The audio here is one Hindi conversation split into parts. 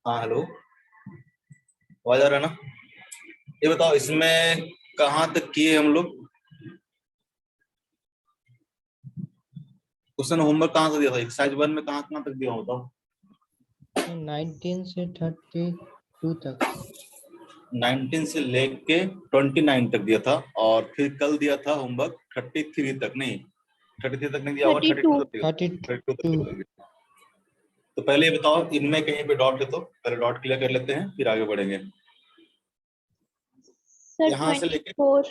हाँ हेलो। आवाज आ रहा है ना? ये बताओ इसमें कहाँ तक किए हम लोग? क्वेश्चन होमवर्क कहाँ से दिया था? एक्सरसाइज 1 में कहाँ कहाँ तक दिया हूँ बताओ। 19 से 32 तक। 19 से लेके 29 तक दिया था, और फिर कल दिया था होमवर्क 33 तक। नहीं, 33 तक नहीं दिया होगा, 32 तक दिया। 32 तक 32। दिया। तो पहले ये बताओ, इनमें कहीं पे डॉट है तो पहले डॉट क्लियर कर लेते हैं, फिर आगे बढ़ेंगे। सर यहाँ से लेके 24।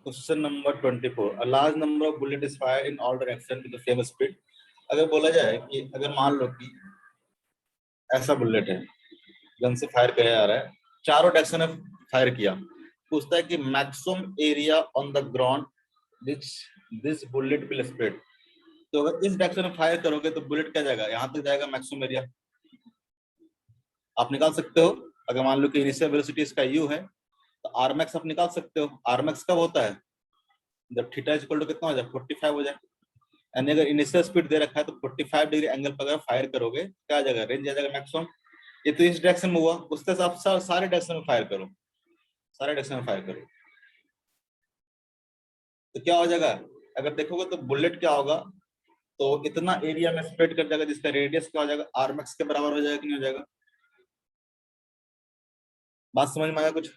Question number 24, a large number of bullet is fire in all direction with the same speed. अगर बोला जाए कि अगर मान लो कि ऐसा बुलेट है, गन से फायर किया जा रहा है, चारों डायरेक्शन में फायर किया, पूछता है कि maximum area on the ground which this bullet will spread. तो अगर इस डायरेक्शन में फायर करोगे तो बुलेट क्या जाएगा? यहाँ तक जाएगा मैक्सिमम एरिया। आप निकाल सकते हो। अगर मान लो कि इनिशियल वेलोसिटी इसका u है तो आर मैक्स आप निकाल सकते हो। आर मैक्स कब होता है? जब थीटा इज इक्वल टू कितना हो जाए, 45 हो जाए। यानी अगर इनिशियल स्पीड दे रखा है तो 45 डिग्री एंगल पर अगर फायर करोगे क्या आ जाएगा? रेंज आ जाएगा मैक्सिमम। ये तो इस डायरेक्शन में हुआ, उसके हिसाब से सारे डायरेक्शन में फायर करो, सारे डायरेक्शन में फायर करो तो क्या हो जाएगा? अगर देखोगे तो बुलेट क्या होगा, तो इतना एरिया में स्प्रेड कर जाएगा जिसका रेडियस क्या हो जाएगा? आर मैक्स के बराबर हो जाएगा कि नहीं हो जाएगा? बात समझ में आया कुछ?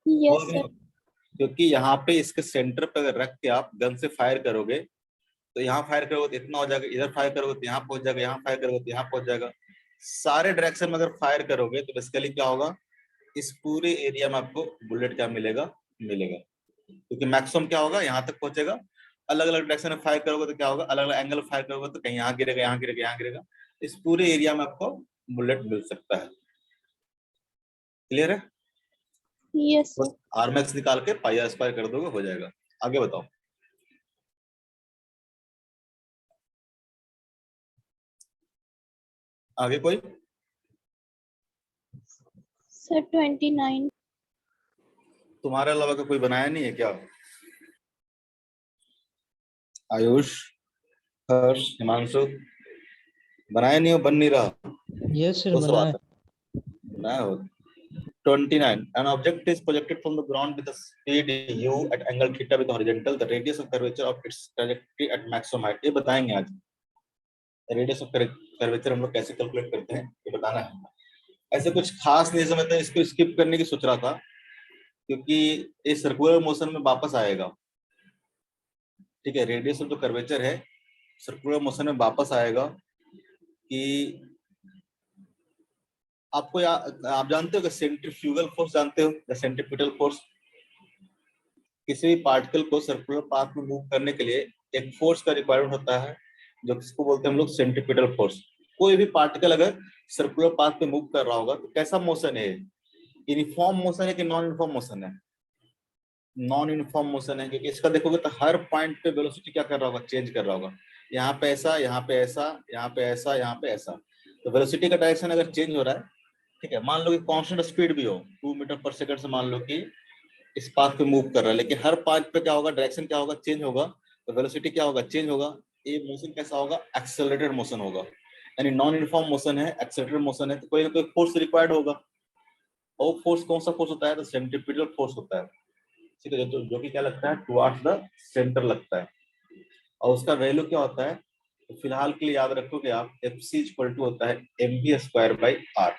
Yes sir. क्योंकि यहाँ पे इसके सेंटर पे अगर रख के आप गन से फायर करोगे तो यहाँ फायर करोगे तो इतना हो जाएगा, इधर फायर करोगे तो यहाँ पहुंच जाएगा, यहाँ फायर करोगे तो यहाँ पहुंच जाएगा। सारे डायरेक्शन में अगर फायर करोगे तो बेसिकली क्या होगा, इस पूरे एरिया में आपको बुलेट क्या मिलेगा? मिलेगा। क्योंकि मैक्सिमम क्या होगा, यहाँ तक पहुंचेगा। अलग अलग डायरेक्शन में फायर करोगे तो क्या होगा, अलग अलग एंगल फायर करोगे तो कहीं यहाँ गिरेगा, यहाँ गिरेगा, यहाँ गिरेगा। इस पूरे एरिया में आपको बुलेट मिल सकता है। क्लियर है? यस बस सर। आर मैक्स निकाल के पाई आर स्क्वायर कर दोगे, हो जाएगा। आगे बताओ। आगे कोई? सर 29। तुम्हारे अलावा का कोई बनाया नहीं है क्या? आयुष, हर्ष, हिमांशु, बनाया नहीं हो? बन नहीं रहा? यस सर, तो बना बात है। है बनाया हो। 29, an object is projected from the ground with a speed u at angle theta with horizontal, the radius of curvature of its trajectory at maximum height। ये बताएंगे आज। रेडियस ऑफ कर्वेचर हम लोग कैसे कैलकुलेट करते हैं ये बताना है। ऐसे कुछ खास नहीं समझते, इसको स्किप करने की सोच रहा था क्योंकि ये सर्कुलर मोशन में वापस आएगा। ठीक है, रेडियस ऑफ जो कर्वेचर है सर्कुलर मोशन में वापस आएगा कि आपको आप जानते हो कि सेंट्रीफ्यूगल फोर्स जानते हो, या सेंट्रीपिटल फोर्स? किसी भी पार्टिकल को सर्कुलर पाथ में मूव करने के लिए एक फोर्स का रिक्वायरमेंट होता है, जो किसको बोलते हैं हम लोग? Centripetal force. कोई भी पार्टिकल अगर सर्कुलर पाथ पे मूव कर रहा होगा तो कैसा मोशन है? यूनिफॉर्म मोशन है कि नॉन यूनिफॉर्म मोशन है? नॉन यूनिफॉर्म मोशन है, क्योंकि इसका देखोगे तो हर पॉइंट पे वेलोसिटी क्या कर रहा होगा? चेंज कर रहा होगा। यहाँ पे ऐसा, यहाँ पे ऐसा, यहाँ पे ऐसा, यहाँ पे ऐसा। तो वेलोसिटी का डायरेक्शन अगर चेंज हो रहा है, ठीक है, मान लो कि कांस्टेंट स्पीड भी हो 2 मीटर पर सेकंड से, मान लो कि इस पाथ पे मूव कर रहा है, लेकिन हर पाथ पे क्या होगा? डायरेक्शन क्या होगा? चेंज होगा। तो वेलोसिटी क्या होगा? चेंज होगा। ये मोशन कैसा होगा? एक्सेलरेटेड मोशन होगा। यानी नॉन यूनिफॉर्म मोशन है, एक्सेलरेटेड मोशन है, तो कोई ना कोई फोर्स रिक्वायर्ड होगा। और फोर्स कौन सा फोर्स होता है? तो सेंट्रीपिटल फोर्स होता है। ठीक है, जो कि क्या लगता है? टुवर्ड्स द सेंटर लगता है। और उसका वैल्यू क्या होता है? तो फिलहाल के लिए याद रखोगे आप, एफ सी इक्वल टू होता है M V square by R.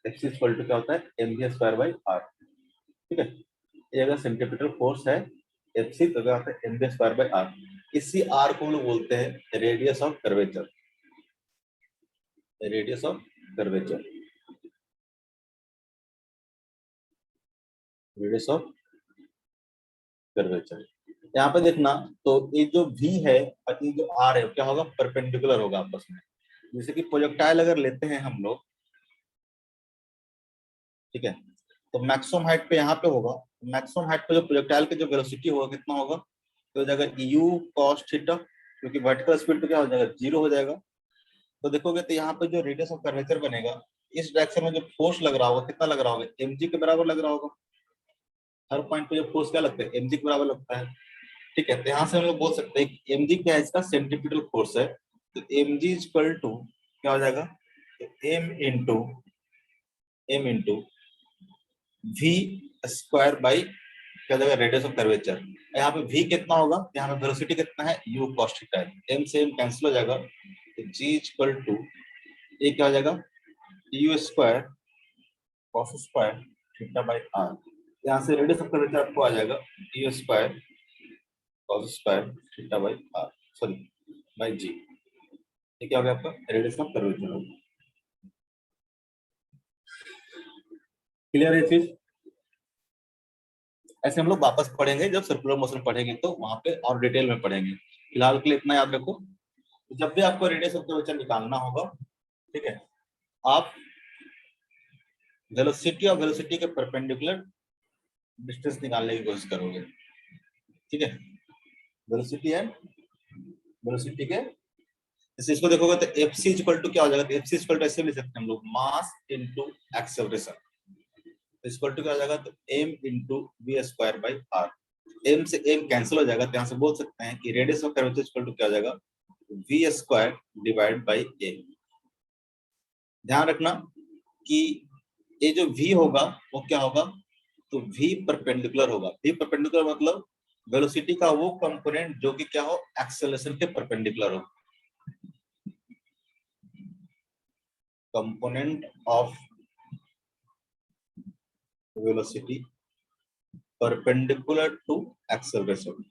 F C equal to क्या होता है? M V square by R. ठीक है, ये अगर सेंट्रीपिटल फोर्स है एफ सी, तो क्या होता है? M V square by R. इसी आर को हम लोग बोलते हैं radius of curvature. Radius of curvature, radius of curvature. यहाँ पे देखना, तो ये जो v है और ये जो r है क्या होगा? परपेंडिकुलर होगा आपस में। जैसे कि प्रोजेक्टाइल अगर लेते हैं हम लोग, ठीक है, तो मैक्सिमम हाइट पे यहाँ पे होगा। मैक्सिमम हाइट पे जो प्रोजेक्टाइल की जो वेलोसिटी होगा कितना होगा? तो अगर u cos थीटा, क्योंकि वर्टिकल स्पीड पे क्या हो जाएगा? 0 हो जाएगा। तो देखोगे तो यहाँ पे जो रेडियस ऑफ कर्वेचर बनेगा, इस डायरेक्शन में जो फोर्स लग रहा होगा कितना लग रहा होगा? mg के बराबर लग रहा होगा। हर पॉइंट पे जो फोर्स क्या लगता है? mg के बराबर लगता है। ठीक है, तो यहाँ से हम लोग बोल सकते हैं कि mg क्या है? इसका सेंट्रीपिटल फोर्स है। तो एम जी इक्वल टू क्या हो जाएगा, M into V square by क्या हो जाएगा, रेडियस ऑफ कर्वेचर। यहाँ पे v कितना होगा, यहाँ पे वेलोसिटी कितना है, u cos थीटा है, m से m कैंसिल हो जाएगा, तो g इक्वल टू ये क्या हो जाएगा, u square cos square theta by r। यहाँ से रेडियस ऑफ कर्वेचर आपको आ जाएगा u square cos square theta by r, sorry by g। ये क्या हो गया आपका रेडियस ऑफ कर्वेचर होगा। क्लियर है चीज? ऐसे हम लोग वापस पढ़ेंगे जब सर्कुलर मोशन पढ़ेंगे तो वहां पे और डिटेल में पढ़ेंगे। फिलहाल के लिए इतना याद रखो, जब भी आपको रेडियस ऑफ कर्वेचर निकालना होगा, ठीक है, आप वेलोसिटी और वेलोसिटी के परपेंडिकुलर डिस्टेंस निकालने की कोशिश करोगे, ठीक है, वेलोसिटी एंड वेलोसिटी के, जैसे इसको देखोगे तो एफ सी इक्वल टू क्या हो जाएगा, एफ सी इक्वल टू ऐसे भी लिख सकते हैं हम लोग, mass into acceleration, equal to क्या हो जाएगा, तो M into V square by R. M से एम कैंसिल हो जाएगा, तो यहाँ से बोल सकते हैं कि radius of curvature equal to क्या हो जाएगा, V square divide by A. ध्यान रखना कि ये जो v होगा वो क्या होगा, तो v परपेंडिकुलर होगा। v परपेंडिकुलर मतलब वेलोसिटी का वो कंपोनेंट जो कि क्या हो, एक्सेलरेशन के परपेंडिकुलर हो। Component of velocity perpendicular to acceleration.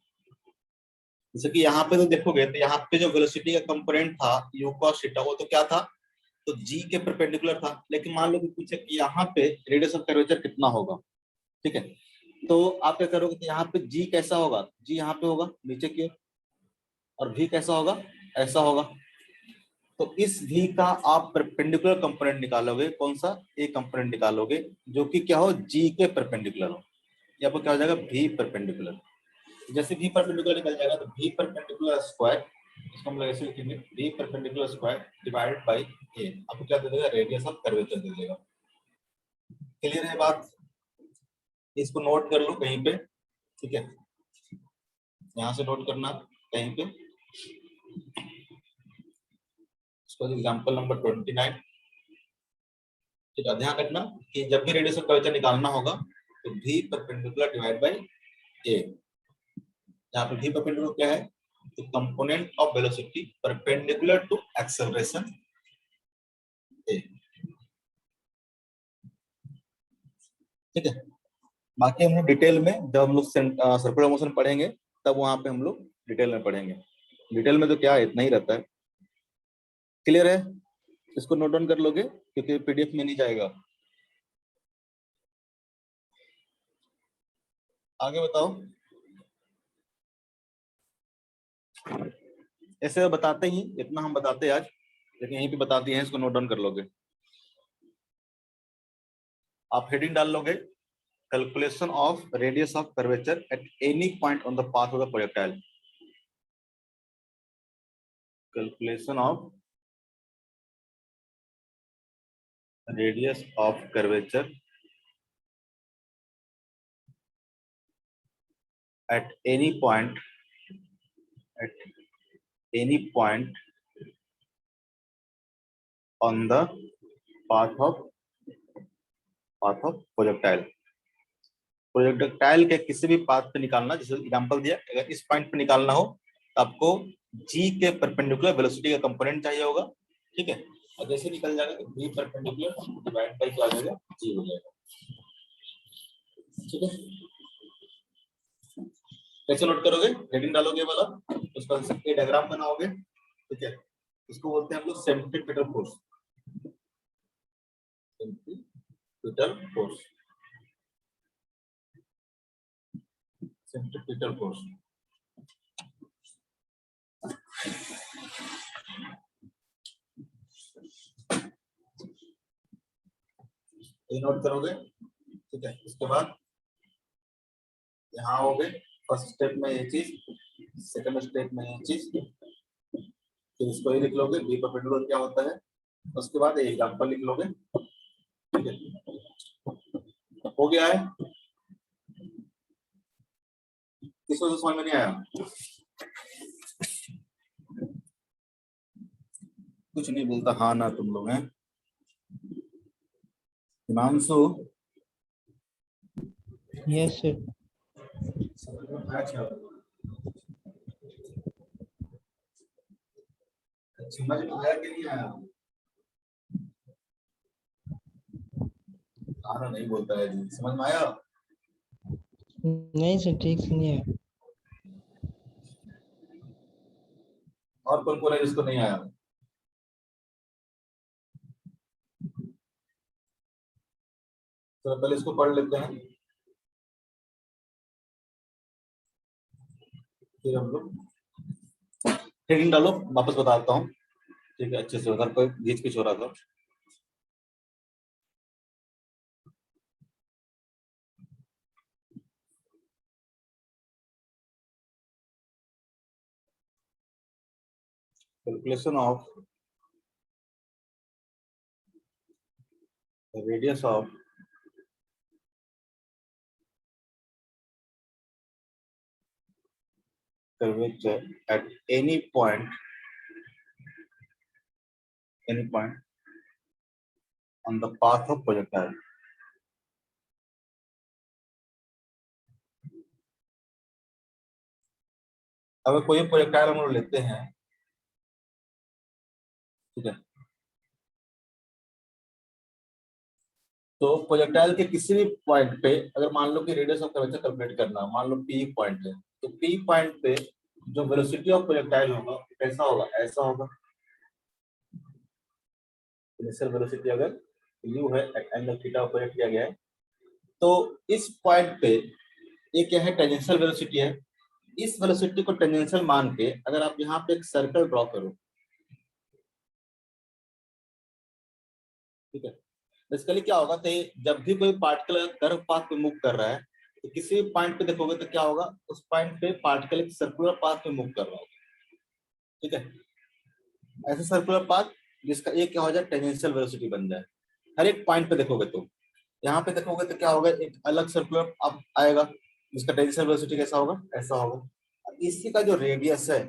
जैसे कि यहाँ पे तो देखोगे तो यहाँ पे जो वेलोसिटी का कंपोनेंट था u cos थीटा, वो तो क्या था, तो g के परपेंडिकुलर था। लेकिन मान लो कि पूछे कि यहाँ पे रेडियस ऑफ कर्वेचर कितना होगा, ठीक है, तो आप क्या करोगे कि यहाँ पे g कैसा होगा, g यहाँ पे होगा नीचे की ओर, और v कैसा होगा, ऐसा होगा। तो इस v का आप परपेंडिकुलर कंपोनेंट निकालोगे, कौन सा, ए कंपोनेंट निकालोगे जो कि क्या हो, g के परपेंडिकुलर हो। यहाँ पर क्या हो जाएगा, v परपेंडिकुलर। जैसे v परपेंडिकुलर निकल जाएगा तो v परपेंडिकुलर स्क्वायर, इसको हम लोग ऐसे लिखेंगे, v perpendicular square divided by a, आपको क्या दे देगा, रेडियस ऑफ कर्वेचर दे देगा। क्लियर है बात? इसको नोट कर लो कहीं पे, ठीक है, यहाँ से नोट करना कहीं पे। इसको एग्जांपल नंबर 29, ठीक है, ध्यान रखना कि जब भी रेडियस ऑफ कर्वेचर निकालना होगा तो v perpendicular divide by a। यहाँ पे v परपेंडिकुलर क्या है, तो component of velocity perpendicular to acceleration a, ठीक है। बाकी हम लोग डिटेल में जब हम लोग सर्कुलर मोशन पढ़ेंगे तब वहां पे हम लोग डिटेल में पढ़ेंगे। डिटेल में तो क्या है, इतना ही रहता है। क्लियर है? इसको नोट डाउन कर लोगे क्योंकि पीडीएफ में नहीं जाएगा। आगे बताओ। ऐसे बताते ही, इतना हम बताते हैं आज, लेकिन यहीं पे बताते हैं, इसको नोट डाउन कर लोगे। आप हेडिंग डाल लोगे, calculation of radius of curvature at any point on the path of the projectile. Calculation of radius of curvature at any point on the path of projectile. Projectile के किसी भी पाथ पे निकालना, जैसे एग्जांपल दिया, अगर इस पॉइंट पे निकालना हो तो आपको g के परपेंडिकुलर वेलोसिटी का कंपोनेंट चाहिए होगा, ठीक है, और जैसे निकल जाएगा तो v परपेंडिकुलर डिवाइड बाय क्या आ जाएगा, g हो जाएगा, ठीक है। कैसे नोट करोगे, हेडिंग डालोगे वाला, उसका ये डायग्राम बनाओगे, ठीक है, इसको बोलते हैं हम लोग centripetal force. Centripetal force, centripetal force. ये नोट करोगे, ठीक है। उसके बाद यहाँ हो गए, फर्स्ट स्टेप में ये चीज, सेकंड स्टेप में ये चीज, फिर इसको ये लिख लोगे बी परपेंडिकुलर क्या होता है, उसके बाद ये एग्जांपल लिख लोगे, ठीक है, हो गया है। किसको समझ में नहीं आया? कुछ नहीं बोलता हाँ ना तुम लोग हैं। Himanshu yes sir. अच्छा, समझ में आया कि नहीं आया? हाँ ना नहीं बोलता है जी, समझ में आया? नहीं सर, ठीक से नहीं है। और कौन कौन है जिसको नहीं आया? तो पहले इसको पढ़ लेते हैं, फिर हम लोग हेडिंग डालो, वापस बताता हूँ। ठीक है, अच्छे से उधर कोई बीच पिच हो रहा था। Calculation of radius of curvature at any point on the path of projectile। अगर कोई प्रोजेक्टाइल हम लोग लेते हैं, ठीक है, तो प्रोजेक्टाइल के किसी भी पॉइंट पे अगर मान लो कि रेडियस ऑफ कर्वेचर कैलकुलेट करना, मान लो पी पॉइंट है, तो पी पॉइंट पे जो वेलोसिटी ऑफ प्रोजेक्टाइल होगा कैसा होगा, ऐसा होगा। इनिशियल वेलोसिटी अगर u है, एंगल थीटा प्रोजेक्ट किया गया है, तो इस पॉइंट पे ये क्या है, टेंजेंशियल वेलोसिटी है। इस वेलोसिटी को टेंजेंशियल मान के अगर आप यहाँ पे एक सर्कल ड्रॉ करो, ठीक है, बेसिकली क्या होगा, तो जब भी कोई पार्टिकल कर्व पाथ पे मूव कर रहा है, तो किसी भी पॉइंट पे देखोगे तो क्या होगा, उस पॉइंट पे पार्टिकल एक सर्कुलर पाथ पे मूव कर रहा होगा। ठीक है, ऐसा सर्कुलर पाथ जिसका एक क्या हो जाए, टेंजेंशियल वेलोसिटी बन जाए। हर एक पॉइंट पे देखोगे तो यहाँ पे देखोगे तो क्या होगा, एक अलग सर्कुलर अब आएगा जिसका टेंजेंशियल वेलोसिटी कैसा होगा, ऐसा होगा। इसी का जो रेडियस है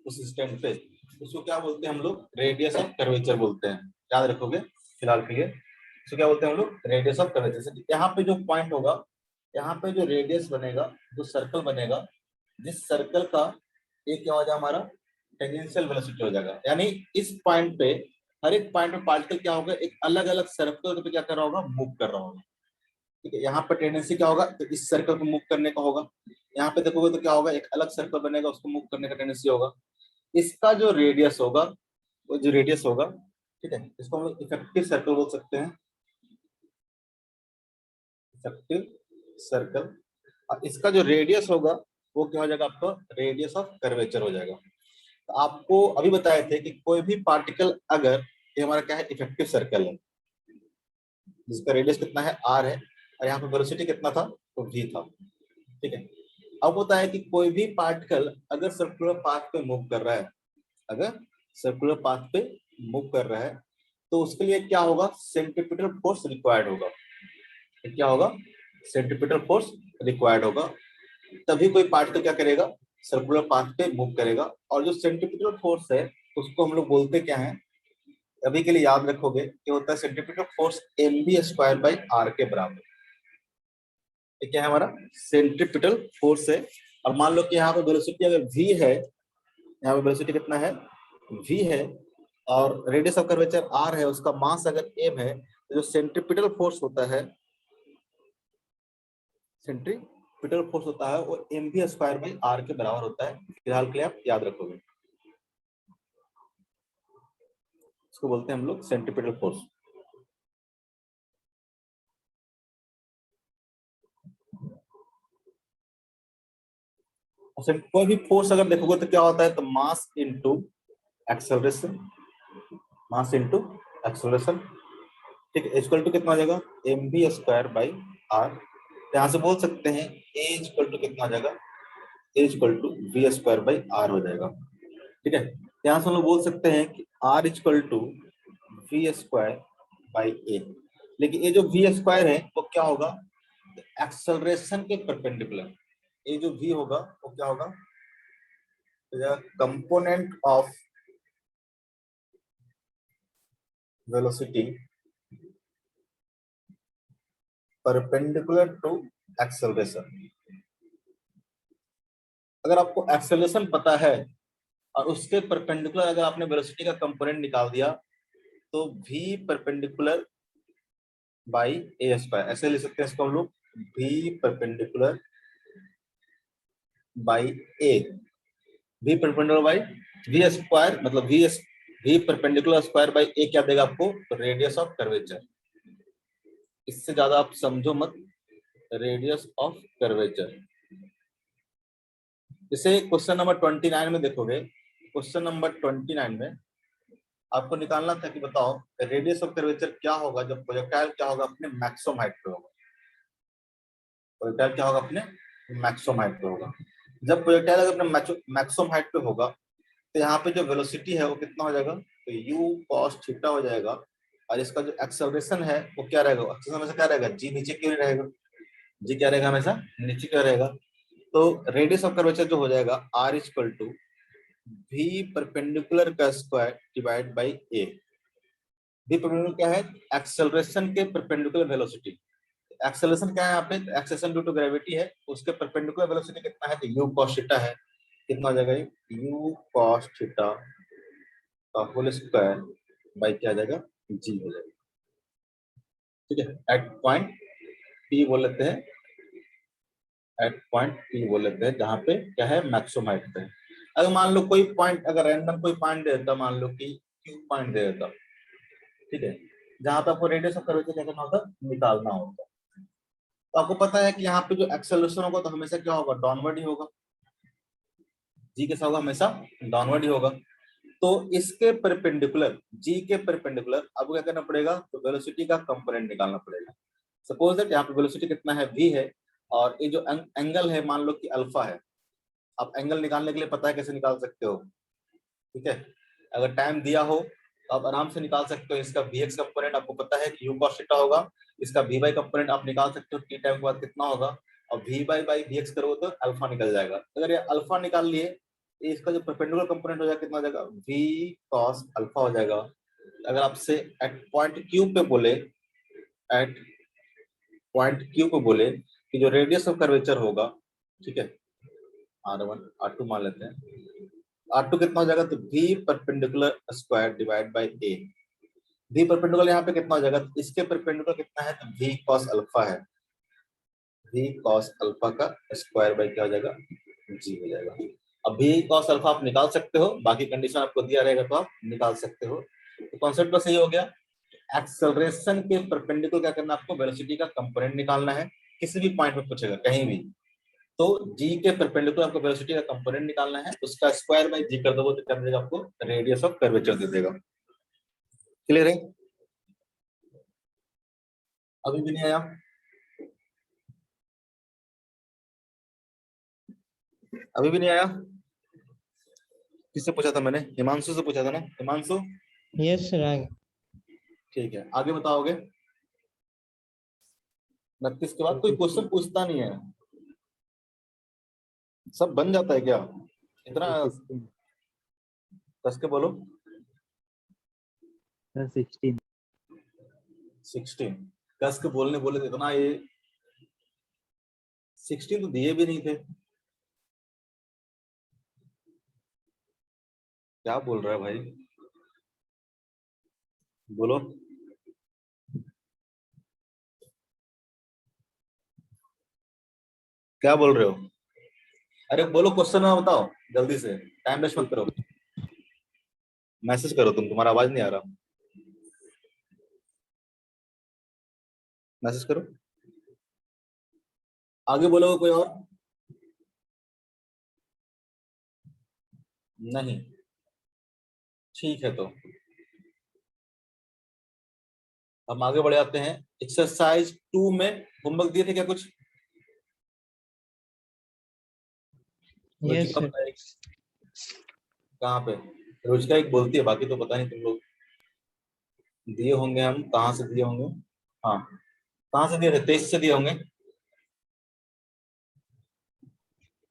उस स्टैंड पे, उसको क्या बोलते हैं हम लोग, रेडियस ऑफ कर्वेचर बोलते हैं। याद रखोगे फिलहाल के लिए, इसको क्या बोलते हैं हम लोग, रेडियस ऑफ कर्वेचर। यहाँ पे जो पॉइंट होगा, यहाँ पे जो रेडियस बनेगा, जो सर्कल बनेगा, जिस सर्कल का एक क्या हो जाएगा हमारा, टेंजेंशियल वेलोसिटी हो जाएगा। यानी इस पॉइंट पे, हर एक पॉइंट पे पार्टिकल क्या होगा, एक अलग अलग सर्कल पे क्या कर रहा होगा, मूव कर रहा होगा। ठीक है, यहाँ पर टेंडेंसी क्या होगा, तो इस सर्कल को मूव करने का होगा। यहाँ पे देखोगे तो क्या होगा, एक अलग सर्कल बनेगा, उसको मूव करने का टेंडेंसी होगा। इसका जो रेडियस होगा, वो जो रेडियस होगा, ठीक है, इसको हम लोग इफेक्टिव सर्कल बोल सकते हैं, इफेक्टिव सर्कल। और इसका जो रेडियस होगा वो क्या हो जाएगा, आपका रेडियस ऑफ कर्वेचर हो जाएगा। तो आपको अभी बताए थे कि कोई भी पार्टिकल अगर, ये हमारा क्या है, इफेक्टिव सर्कल है, जिसका रेडियस कितना है, आर है, और यहाँ पे वेलोसिटी कितना था, तो वी था। ठीक है, अब होता है कि कोई भी पार्टिकल अगर सर्कुलर पाथ पे मूव कर रहा है, अगर सर्कुलर पाथ पे मूव कर रहा है, तो उसके लिए क्या होगा, सेंट्रीपिटल फोर्स रिक्वायर्ड होगा। क्या होगा, सेंट्रीपिटल फोर्स रिक्वायर्ड होगा, तभी कोई पार्टिकल क्या करेगा, सर्कुलर पाथ पे मूव करेगा। और जो सेंट्रीपिटल फोर्स है उसको हम लोग बोलते क्या है, अभी के लिए याद रखोगे कि होता है सेंट्रीपिटल फोर्स mv²/r के बराबर। ये क्या है हमारा, सेंट्रीपिटल फोर्स है। और मान लो कि यहाँ पे वेलोसिटी अगर v है, यहाँ पे वेलोसिटी कितना है, v है, और रेडियस ऑफ कर्वेचर r है, उसका मास अगर m है, तो जो सेंट्रीपिटल फोर्स होता है, सेंट्रीपिटल फोर्स होता है वो mv²/r के बराबर होता है। फिलहाल के लिए आप याद रखोगे, इसको बोलते हैं हम लोग सेंट्रीपिटल फोर्स। कोई भी फोर्स अगर देखोगे तो क्या होता है, तो मास इनटू एक्सेलरेशन, मास इनटू एक्सेलरेशन। ठीक है, इक्वल टू कितना हो जाएगा, mv²/r। यहाँ से बोल सकते हैं a इक्वल टू कितना हो जाएगा, a इक्वल टू v²/r हो जाएगा। ठीक है, यहाँ से हम लोग बोल सकते हैं कि r इक्वल टू v²/a। लेकिन ये जो v² है वो क्या होगा, एक्सेलरेशन के परपेंडिकुलर। ये जो v होगा वो क्या होगा, component of velocity perpendicular to acceleration. अगर आपको एक्सेलरेशन पता है और उसके परपेंडिकुलर अगर आपने वेलोसिटी का कंपोनेंट निकाल दिया तो v perpendicular by A square, ऐसे लिख सकते हैं इसको हम लोग, v perpendicular by A, v perpendicular by v square, मतलब v परपेंडिकुलर स्क्वायर बाई ए क्या देगा आपको, तो रेडियस ऑफ कर्वेचर। इससे ज्यादा आप समझो मत, रेडियस ऑफ कर्वेचर। इसे क्वेश्चन नंबर 29 में देखोगे, क्वेश्चन नंबर 29 में आपको निकालना था कि बताओ रेडियस ऑफ कर्वेचर क्या होगा जब प्रोजेक्टाइल क्या होगा अपने मैक्सिमम हाइट पे होगा। प्रोजेक्टाइल क्या होगा अपने मैक्सिमम हाइट पे होगा। जब प्रोजेक्टाइल अगर अपने मैक्सिमम हाइट पे होगा तो यहाँ पे जो वेलोसिटी है वो कितना हो जाएगा, तो u cos थीटा हो जाएगा, और इसका जो एक्सेलरेशन है वो क्या रहेगा, एक्सेलरेशन हमेशा क्या रहेगा, g नीचे क्यों रहेगा, g क्या रहेगा, हमेशा नीचे क्यों रहेगा। तो रेडियस ऑफ कर्वेचर जो हो जाएगा r equal to v perpendicular का square divide by a। v perpendicular क्या है, एक्सेलरेशन के परपेंडिकुलर वेलोसिटी। एक्सेलरेशन क्या है यहाँ पे, एक्सेलरेशन ड्यू टू ग्रेविटी है, उसके परपेंडिकुलर वेलोसिटी कितना है, तो u cos थीटा है। कितना हो जाएगा, u cos थीटा का होल स्क्वायर बाई क्या आ जाएगा, g हो जाएगा। ठीक है, एट पॉइंट p बोल लेते हैं, एट पॉइंट p बोल लेते हैं, जहाँ पे क्या है मैक्सिमम हाइट पे। अगर मान लो कोई पॉइंट, अगर रैंडम कोई पॉइंट दे देता, मान लो कि q पॉइंट दे देता, ठीक है, जहां पे आपको रेडियस ऑफ कर्वेचर क्या करना होता, निकालना होता। तो आपको पता है कि यहाँ पे जो एक्सेलरेशन होगा तो हमेशा क्या होगा, डाउनवर्ड ही होगा, जी कैसा होगा, हमेशा डाउनवर्ड ही होगा। तो इसके परपेंडिकुलर, जी के परपेंडिकुलर आपको क्या करना पड़ेगा, तो वेलोसिटी का कंपोनेंट निकालना पड़ेगा। सपोज दैट यहाँ पे वेलोसिटी कितना है, v है, और ये जो एंगल है मान लो कि अल्फा है। आप एंगल निकालने के लिए पता है कैसे निकाल सकते हो, ठीक है, अगर टाइम दिया हो तो आप आराम से निकाल सकते हो। इसका vx कंपोनेंट आपको पता है कि u cos थीटा होगा, इसका vy कंपोनेंट आप निकाल सकते हो t टाइम के बाद कितना होगा, और vy बाई vx करोगे तो अल्फा निकल जाएगा। अगर ये अल्फा निकाल लिए, इसका जो परपेंडिकुलर कंपोनेंट हो जाएगा कितना हो जाएगा, v cos अल्फा हो जाएगा। अगर आपसे एट पॉइंट q पे बोले, एट पॉइंट q पे बोले कि जो रेडियस ऑफ कर्वेचर होगा, ठीक है, r1 r2 मान लेते हैं, r2 कितना हो जाएगा, तो v perpendicular square divide by a। v perpendicular यहाँ पे कितना हो जाएगा, तो इसके परपेंडिकुलर कितना है, तो v cos अल्फा है, v cos अल्फा का स्क्वायर बाय क्या हो जाएगा, g हो जाएगा। अब v cos अल्फा आप निकाल सकते हो, बाकी कंडीशन आपको दिया रहेगा तो आप निकाल सकते हो। तो कॉन्सेप्ट तो सही हो गया। एक्सेलरेशन के परपेंडिकुलर क्या करना, आपको वेलोसिटी का कंपोनेंट निकालना है। किसी भी पॉइंट पे पूछेगा कहीं भी, तो g के परपेंडिकुलर आपको वेलोसिटी का कंपोनेंट निकालना है, उसका स्क्वायर बाय g कर दोगे तो क्या मिलेगा आपको, रेडियस ऑफ कर्वेचर दे देगा। क्लियर है, अभी भी नहीं आया, अभी भी नहीं आया, किससे पूछा था मैंने, हिमांशु से पूछा था ना, हिमांशु, यस सर आगे। ठीक है, आगे बताओगे। 29 के बाद कोई क्वेश्चन पूछता नहीं है, सब बन जाता है क्या, इतना कस के बोलो। 16 कस के बोलने बोले तो इतना, ये 16 तो दिए भी नहीं थे, क्या बोल रहा है भाई, बोलो। क्या बोल रहे हो, अरे बोलो, क्वेश्चन में बताओ जल्दी से, टाइम वेस्ट मत करो, मैसेज करो, तुम्हारा आवाज नहीं आ रहा, मैसेज करो, आगे बोलोगे कोई और, नहीं, ठीक है, तो हम आगे बढ़ जाते हैं। एक्सरसाइज 2 में होमवर्क दिए थे क्या कुछ, यस रुचिका सर। बताएगी। कहाँ पे, रुचिका एक बोलती है, बाकी तो पता नहीं तुम लोग दिए होंगे, हम कहाँ से दिए होंगे, हाँ कहाँ से दिए थे, 23 से दिए होंगे,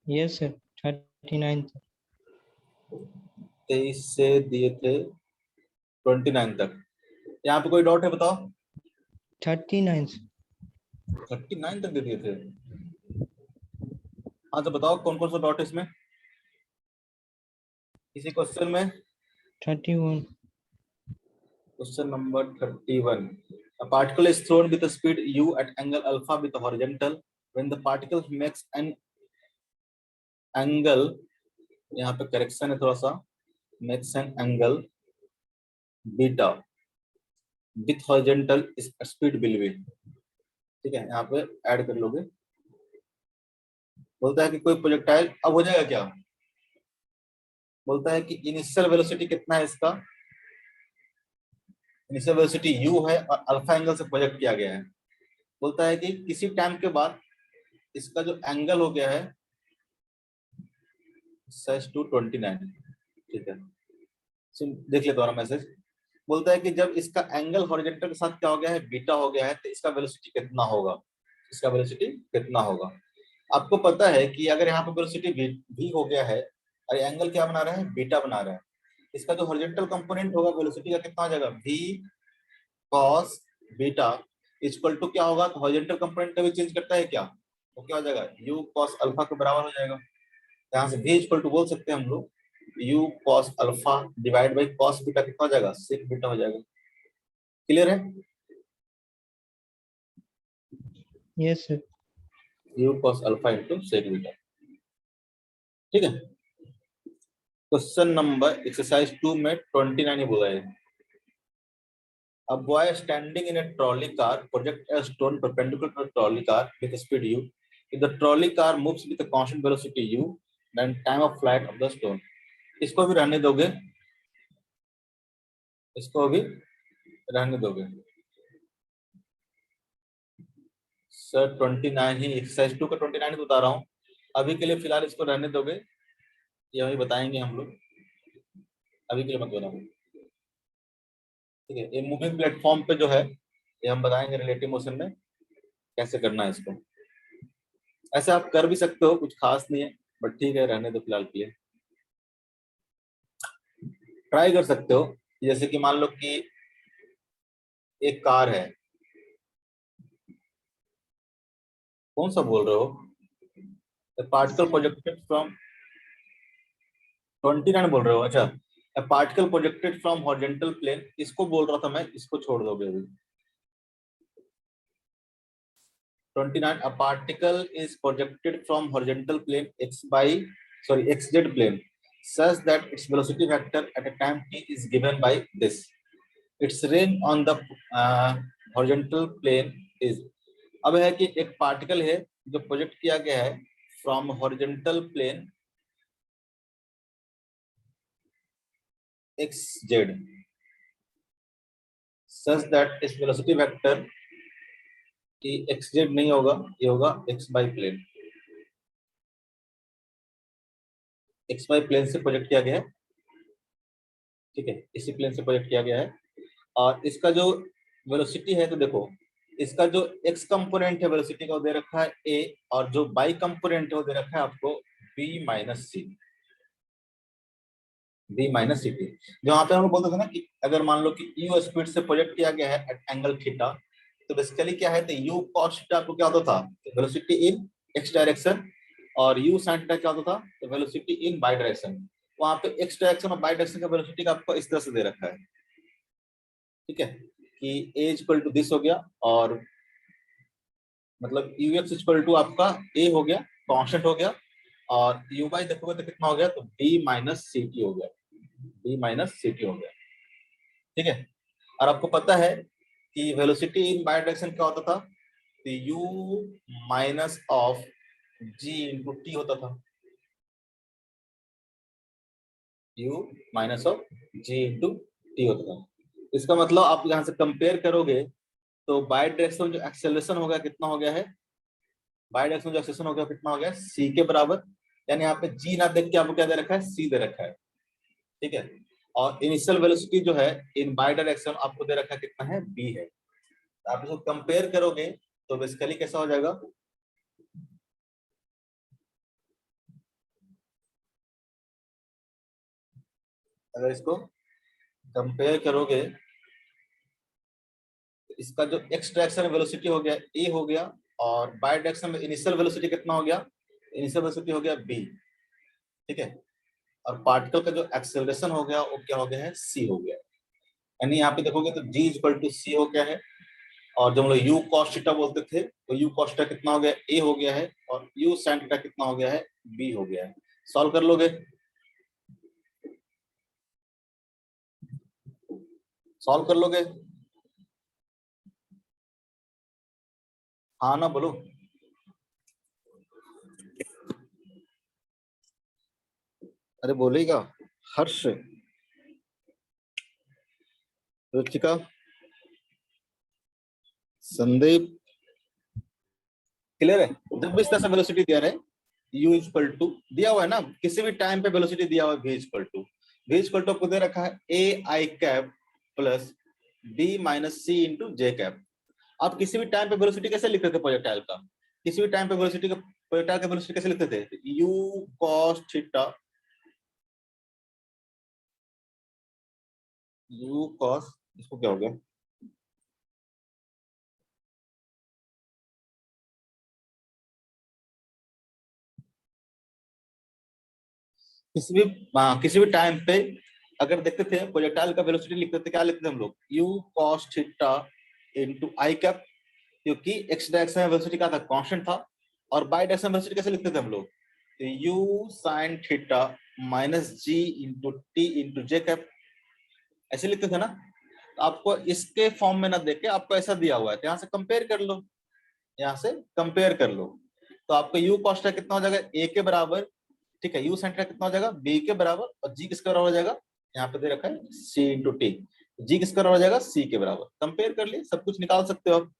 यस सर 39 तक। 23 से दिए थे 29 तक, यहाँ पे कोई डाउट है बताओ? 39 39 तक दे दिए थे। हाँ तो बताओ कौन कौन सा डॉट है इसमें, इसी क्वेश्चन में? 31 question number 31। A particle is thrown with a speed u at angle alpha with the horizontal. When the particle makes an angle, यहाँ पे करेक्शन है थोड़ा सा, makes an angle beta with horizontal speed will be, ठीक है, यहाँ पे ऐड कर लोगे। बोलता है कि कोई प्रोजेक्टाइल, अब हो जाएगा क्या, बोलता है कि इनिशियल वेलोसिटी कितना है इसका, इनिशियल वेलोसिटी u है और अल्फा एंगल से प्रोजेक्ट किया गया है। बोलता है कि किसी टाइम के बाद इसका जो एंगल हो गया है सेस टू 29, ठीक है। देख लेते हैं मैसेज। बोलता है कि जब इसका एंगल हॉरिजॉन्टल के साथ क्या हो गया है, बीटा हो गया है, तो इसका वेलोसिटी कितना होगा, इसका वेलोसिटी कितना होगा। आपको पता है कि अगर यहाँ पे वेलोसिटी v हो गया है और एंगल क्या बना रहा है, बीटा बना रहा है, इसका जो हॉरिजॉन्टल कंपोनेंट होगा वेलोसिटी का कितना हो जाएगा, v cos beta equal to क्या होगा, तो हॉरिजॉन्टल कंपोनेंट कभी चेंज करता है क्या, तो क्या हो जाएगा, u cos अल्फा के बराबर हो जाएगा। यहाँ से v इक्वल टू बोल सकते हैं हम लोग u cos alpha divide by cos beta कितना हो जाएगा, sec बीटा हो जाएगा। क्लियर है? Yes sir. u cos alpha into sec beta, ठीक है। क्वेश्चन नंबर एक्सरसाइज 2 में 29 ही बोला है। A boy standing in a trolley car project a stone perpendicular to the trolley car with speed u. If the trolley car moves with a constant velocity u, then time of flight of the stone. इसको भी रहने दोगे, इसको भी रहने दोगे सर। 29 ही एक्सरसाइज 2 का 29 बता रहा हूँ, अभी के लिए फिलहाल इसको रहने दोगे, ये अभी बताएंगे हम लोग, अभी के लिए मत बनाओ, ठीक है। ये मूविंग प्लेटफॉर्म पे जो है ये हम बताएंगे रिलेटिव मोशन में कैसे करना है इसको। ऐसे आप कर भी सकते हो, कुछ खास नहीं है, बट ठीक है रहने दो फिलहाल के लिए। ट्राई कर सकते हो, जैसे कि मान लो कि एक कार है, कौन सा बोल रहे हो, पार्टिकल प्रोजेक्टेड फ्रॉम 29 बोल रहे हो, अच्छा। A particle projected from horizontal plane, इसको बोल रहा था मैं, इसको छोड़ दोगे अभी। 29 a particle is projected from horizontal plane xz plane such that its velocity vector at a time t is given by this. Its range on the horizontal plane is, अब है कि एक पार्टिकल है जो प्रोजेक्ट किया गया है from horizontal plane xz such that its velocity vector कि xz नहीं होगा, ये होगा x by plane, x by plane से प्रोजेक्ट किया गया है, ठीक है, इसी प्लेन से प्रोजेक्ट किया गया है। और इसका जो वेलोसिटी है, तो देखो इसका जो x कंपोनेंट है वेलोसिटी का वो दे रखा है a, और जो y कंपोनेंट है वो दे रखा है आपको b माइनस सी, b माइनस सी टी। जहाँ पे हम लोग बोलते थे ना कि अगर मान लो कि u स्पीड से प्रोजेक्ट किया गया है एट एंगल थीटा, तो बेसिकली क्या है, तो u cos थीटा आपको क्या होता था, वेलोसिटी इन x डायरेक्शन, और u sin थीटा क्या होता था, तो वेलोसिटी इन y डायरेक्शन। वहां पे x डायरेक्शन और y डायरेक्शन का वेलोसिटी का आपको इस तरह से दे रखा है, ठीक है, कि a इक्वल टू दिस हो गया, और मतलब ux इक्वल टू आपका a हो गया, कांस्टेंट हो गया, और u बाई देखोगे तो कितना हो गया, तो b माइनस सी टी हो गया, b माइनस सी टी हो गया, ठीक है। और आपको पता है कि वेलोसिटी इन बाई डायरेक्शन क्या होता था, तो u minus of g into T होता था, u minus of g into T होता था। इसका मतलब आप यहाँ से कंपेयर करोगे तो बाई डायरेक्शन जो एक्सेलरेशन हो गया कितना हो गया है, बाई डायरेक्शन जो एक्सेलरेशन हो गया कितना हो गया, c के बराबर, यानी यहाँ पे g ना देख के आपको क्या दे रखा है, c दे रखा है, ठीक है। और इनिशियल वेलोसिटी जो है इन बाई डायरेक्शन आपको दे रखा है कितना है, b है। आप इसको कंपेयर करोगे तो बेसिकली कैसा हो जाएगा, अगर इसको कंपेयर करोगे इसका जो एक्स डायरेक्शन में वेलोसिटी हो गया ए हो गया, और बाय डायरेक्शन में इनिशियल वेलोसिटी कितना हो गया, इनिशियल वेलोसिटी हो गया बी, ठीक है। और पार्टिकल का जो एक्सेलरेशन हो गया वो क्या हो गया है, सी हो गया। यानी यहाँ पे देखोगे तो जी इक्वल टू सी हो गया है, और जो हम लोग यू कॉस थीटा बोलते थे तो यू कॉस थीटा कितना हो गया, ए हो गया है, और यू साइन थीटा कितना हो गया है, बी हो गया है। सॉल्व कर लोगे, सॉल्व कर लोगे, हाँ ना बोलो। अरे बोलेगा हर्ष, रुचिका, संदीप, क्लियर है। जब भी इस तरह से वेलोसिटी दिया रहे, u इक्वल टू दिया हुआ है ना, किसी भी टाइम पे वेलोसिटी दिया हुआ है v इक्वल टू आपको दे रखा है a i cap plus b minus c into J cap. आप किसी भी टाइम पे वेलोसिटी कैसे लिखते थे प्रोजेक्टाइल का, किसी भी टाइम पे वेलोसिटी का, प्रोजेक्टाइल का वेलोसिटी कैसे लिखते थे, u cos theta, u cos, इसको क्या हो गया, किसी भी टाइम पे अगर देखते थे प्रोजेक्टाइल का वेलोसिटी लिखते थे, क्या लिखते थे हम लोग, u cos थीटा इंटू आई कैप, क्योंकि एक्स डायरेक्शन में वेलोसिटी का था, कांस्टेंट था। और बाय डायरेक्शन वेलोसिटी कैसे लिखते थे हम लोग, तो u sin theta minus G into T into जे कैप, ऐसे लिखते थे ना। तो आपको इसके फॉर्म में ना देके आपको ऐसा दिया हुआ है, तो यहाँ से कंपेयर कर लो, यहाँ से कंपेयर कर लो, तो आपको u cos थीटा कितना हो जाएगा, a के बराबर, ठीक है, u sin थीटा कितना हो जाएगा, b के बराबर, और g किसके बराबर हो जाएगा, यहाँ पे दे रखा है c इंटू टी, g किसके बराबर हो जाएगा, c के बराबर। कंपेयर कर लिए, सब कुछ निकाल सकते हो आप,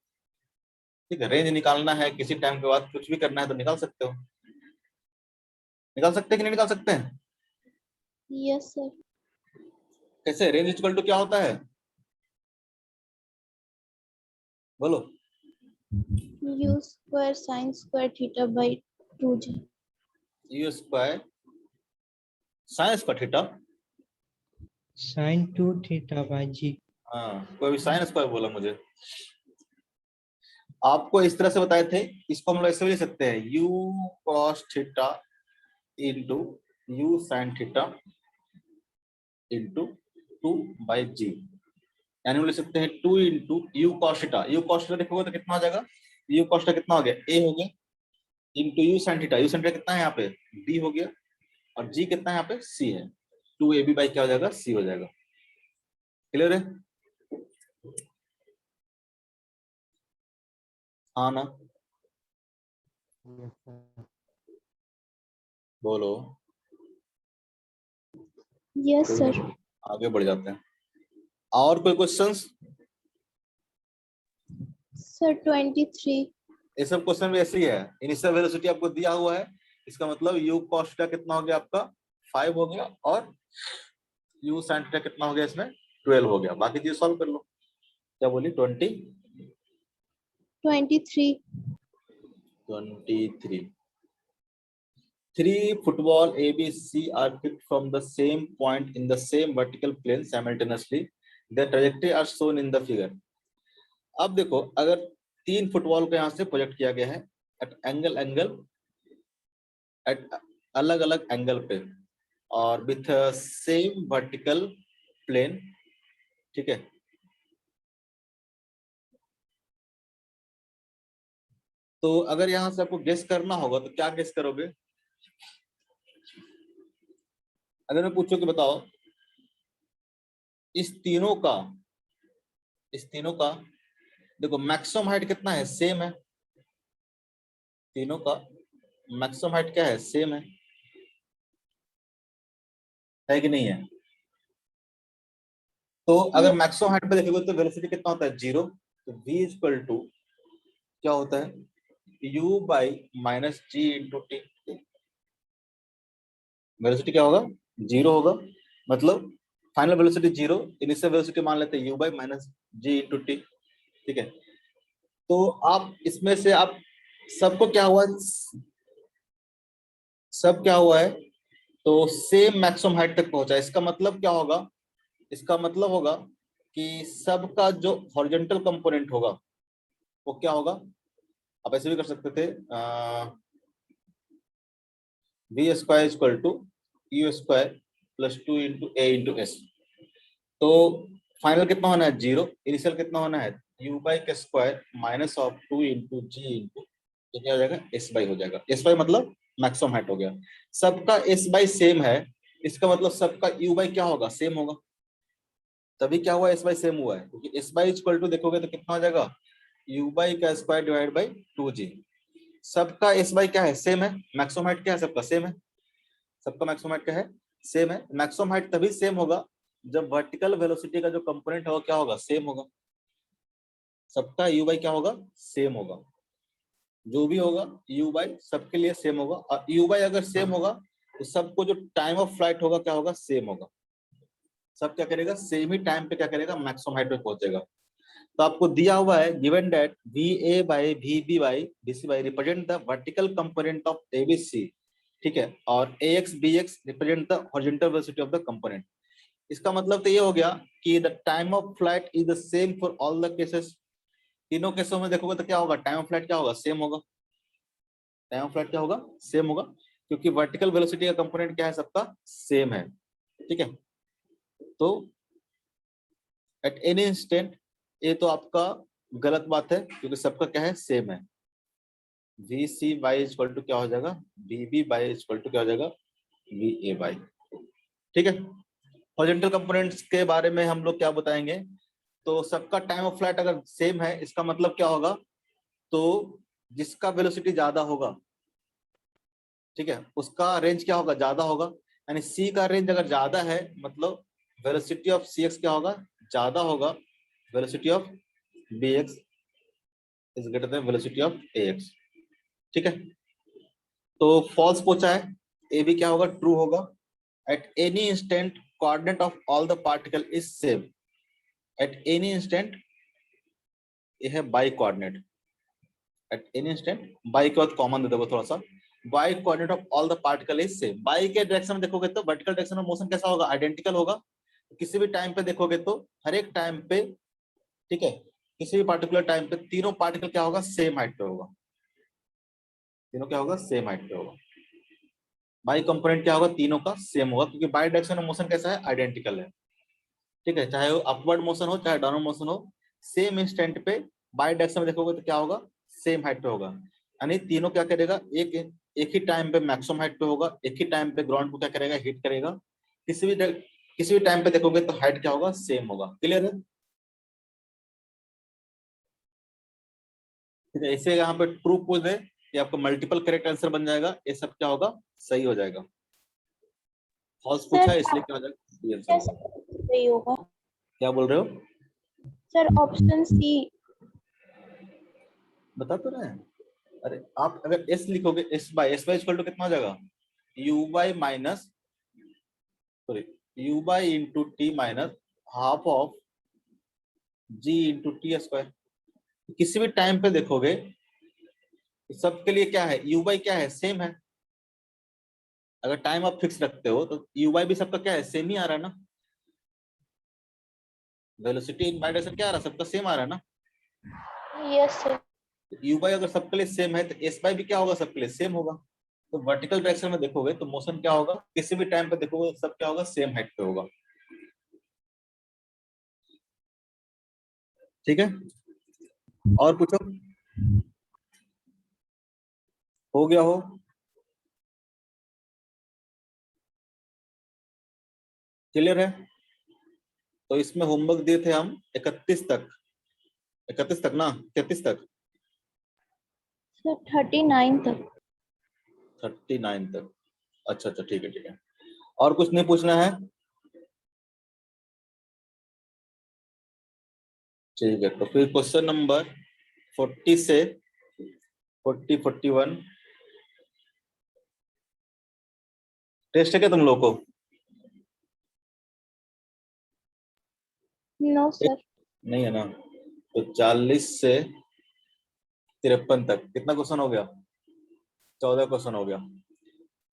ठीक है। रेंज निकालना है किसी टाइम के बाद, कुछ भी करना है तो निकाल सकते हो, निकाल सकते हैं कि नहीं निकाल सकते हैं, Yes, sir. कैसे, रेंज इक्वल टू क्या होता है, बोलो, U square sin square theta by 2j. u square sine square theta, sin 2 theta by g. हाँ कोई भी साइन स्क्वायर बोला मुझे, आपको इस तरह से बताए थे, इसको हम लोग ऐसे भी लिख सकते हैं, u cos theta into u sin theta into 2 by g, यानी हम लिख सकते हैं 2 into u cos theta, u cos theta देखोगे तो कितना हो जाएगा, यू कॉस थीटा कितना हो गया, ए हो गया, into you sine theta, you sine theta कितना है यहाँ पे, बी हो गया, और जी कितना है यहाँ पे, सी है, 2 ए बी बाई क्या हो जाएगा, सी हो जाएगा। क्लियर है, हाँ ना बोलो, Yes, sir. आगे बढ़ जाते हैं। और कोई क्वेश्चंस, Sir, 23. ये सब क्वेश्चन भी ऐसे ही है, इनिशियल वेलोसिटी आपको दिया हुआ है, इसका मतलब यू कॉस थीटा कितना हो गया आपका 5 हो गया, और यू साइन थीटा कितना हो गया इसमें 12 हो गया, बाकी चीज सॉल्व कर लो। क्या बोली, 23. 23 3 football A, B, C are kicked from the same point in the same vertical plane simultaneously. Their trajectory are shown in the figure. अब देखो, अगर 3 फुटबॉल को यहाँ से प्रोजेक्ट किया गया है एट अलग अलग एंगल पे, और विथ सेम वर्टिकल प्लेन, ठीक है। तो अगर यहाँ से आपको गेस करना होगा तो क्या गेस करोगे, अगर मैं पूछूं कि बताओ इस तीनों का देखो मैक्सिमम हाइट कितना है, सेम है, तीनों का मैक्सिमम हाइट क्या है, सेम है कि नहीं है। तो अगर Yes. मैक्सिमम हाइट पे देखोगे तो वेलोसिटी कितना होता है, 0, तो v इक्वल टू क्या होता है, u by minus G into T, velocity क्या होगा, 0 होगा, मतलब फाइनल वेलोसिटी 0, इनिशियल वेलोसिटी मान लेते हैं u by minus G into T, ठीक है। तो आप इसमें से आप सबको क्या हुआ, सब क्या हुआ है, तो सेम मैक्सिमम हाइट तक पहुंचा, इसका मतलब क्या होगा, इसका मतलब होगा कि सबका जो हॉरिजॉन्टल कंपोनेंट होगा वो क्या होगा, आप ऐसे भी कर सकते थे, v square equal to U square plus 2 into A into S. तो फाइनल कितना होना है 0, इनिशियल कितना होना है u बाई के square minus of 2 into ji into क्या हो जाएगा एस बाई हो जाएगा। एस बाई मतलब मैक्सिमम हाइट हो गया। सबका एस बाई सेम है, इसका मतलब सबका u बाई क्या होगा, सेम होगा। तभी क्या हुआ, एस बाई सेम हुआ है, क्योंकि एस बाई इक्वल टू देखोगे तो कितना हो जाएगा u बाई का स्क्वायर डिवाइड बाई 2g। सबका एस बाई क्या है, सेम है। मैक्सिमम हाइट क्या है, सबका सेम है। सबका मैक्सिमम हाइट क्या है, सेम है। मैक्सिमम हाइट तभी सेम होगा जब वर्टिकल वेलोसिटी का जो कंपोनेंट होगा क्या होगा, सेम होगा। सबका u बाई क्या होगा, सेम होगा। जो भी होगा u बाई सबके लिए सेम होगा, और u बाई अगर सेम होगा तो सबको जो टाइम ऑफ फ्लाइट होगा क्या होगा, सेम होगा। सब क्या करेगा, सेम ही टाइम पे क्या करेगा, मैक्सिमम हाइट पे पहुंचेगा। तो आपको दिया हुआ है given that va by vb by bc by represent the vertical component of abc, ठीक है, और ax bx represent the horizontal velocity of the component. इसका मतलब तो ये हो गया कि the time of flight is the same for all the cases. तीनों केसों में देखोगे तो क्या होगा, टाइम ऑफ फ्लाइट क्या होगा, सेम होगा। टाइम ऑफ फ्लाइट क्या होगा, सेम होगा, क्योंकि वर्टिकल वेलोसिटी का कंपोनेंट क्या है, सबका सेम है। ठीक है, तो एट एनी इंस्टेंट, ये तो आपका गलत बात है क्योंकि सबका क्या है, सेम है। V C by equal to क्या हो जाएगा, V B by equal to क्या हो जाएगा, वी ए बाई। ठीक है, हॉरिजॉन्टल कंपोनेंट्स के बारे में हम लोग क्या बताएंगे, तो सबका टाइम ऑफ फ्लाइट अगर सेम है इसका मतलब क्या होगा, तो जिसका वेलोसिटी ज्यादा होगा, ठीक है, उसका रेंज क्या होगा, ज्यादा होगा। यानी सी का रेंज अगर ज्यादा है मतलब वेलोसिटी ऑफ सी एक्स क्या होगा, ज्यादा होगा। Velocity of B X is greater than velocity of A X. ठीक है, तो फॉल्स पूछा है, ए भी क्या होगा, ट्रू होगा। At any instant coordinate of all the particle is same. At any instant, ये है by coordinate. At any instant, by के बाद कॉमन दे दोगे थोड़ा सा, by coordinate of all the particle is same. By के डायरेक्शन में देखोगे तो वर्टिकल डायरेक्शन में मोशन कैसा होगा, आइडेंटिकल होगा। किसी भी टाइम पे देखोगे तो हर एक टाइम पे, ठीक है, किसी भी पार्टिकुलर टाइम पे तीनों पार्टिकल क्या होगा, सेम हाइट पे होगा। तीनों क्या होगा, सेम हाइट पे होगा। बाई कंपोनेंट क्या होगा, तीनों का सेम होगा, क्योंकि बाई डायरेक्शन में मोशन कैसा है, आइडेंटिकल है। ठीक है, चाहे वो अपवर्ड मोशन हो चाहे डाउनवर्ड मोशन हो, सेम इंस्टेंट पे बाई डायरेक्शन में देखोगे तो क्या होगा, सेम हाइट पे होगा। यानी तीनों क्या करेगा, एक एक ही टाइम पे मैक्सिमम हाइट पे होगा, एक ही टाइम पे ग्राउंड को क्या करेगा, हिट करेगा। किसी भी टाइम पे देखोगे तो हाइट क्या होगा, सेम होगा। क्लियर है? ठीक है, इसे यहाँ पे ट्रू पूछ दे कि आपका मल्टीपल करेक्ट आंसर बन जाएगा, ये सब क्या होगा, सही हो जाएगा। फॉल्स पूछा है इसलिए क्या हो जाएगा, सही आंसर होगा। सही होगा क्या बोल रहे हो, सर, ऑप्शन सी। बता तो रहे हैं। अरे आप अगर एस लिखोगे, एस बाई इक्वल टू कितना हो जाएगा, U by minus, sorry, U by into T minus half of G into T square. किसी भी टाइम पे देखोगे सबके लिए क्या है, यू बाई क्या है, सेम है। अगर टाइम आप फिक्स रखते हो तो यू बाई भी सबका क्या है, सेम ही आ रहा है ना। वेलोसिटी इन बाई डायरेक्शन क्या आ रहा है, सबका सेम आ रहा है ना। Yes sir. यू बाई अगर सबके लिए सेम है तो एस बाई भी क्या होगा, सबके लिए सेम होगा। तो वर्टिकल डायरेक्शन में देखोगे तो मोशन क्या होगा, किसी भी टाइम पे देखोगे सब क्या होगा, सेम हाइट पे होगा। ठीक है, और पूछो, हो गया हो, क्लियर है? तो इसमें होमवर्क दिए थे हम 31 तक, 31 तक ना, 33 तक, सर 39 तक। 39 तक। अच्छा अच्छा, ठीक है ठीक है, और कुछ नहीं पूछना है? ठीक है, तो फिर क्वेश्चन नंबर 40 से 41 टेस्ट है क्या तुम लोग को? No sir. नहीं है ना, तो 40 से 53 तक कितना क्वेश्चन हो गया, 14 क्वेश्चन हो गया।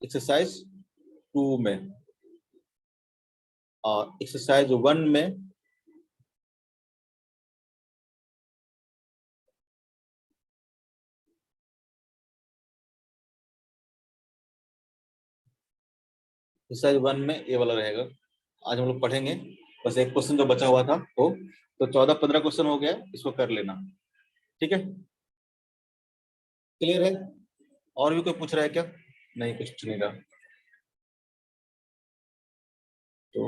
एक्सरसाइज 2 में और एक्सरसाइज 1 में एक्सरसाइज 1 में ये वाला रहेगा। आज हम लोग पढ़ेंगे, बस एक क्वेश्चन जो बचा हुआ था वो, तो 14-15 क्वेश्चन हो गया, इसको कर लेना, ठीक है? क्लियर है? और भी कोई पूछ रहा है क्या? नहीं, कुछ नहीं रहा। तो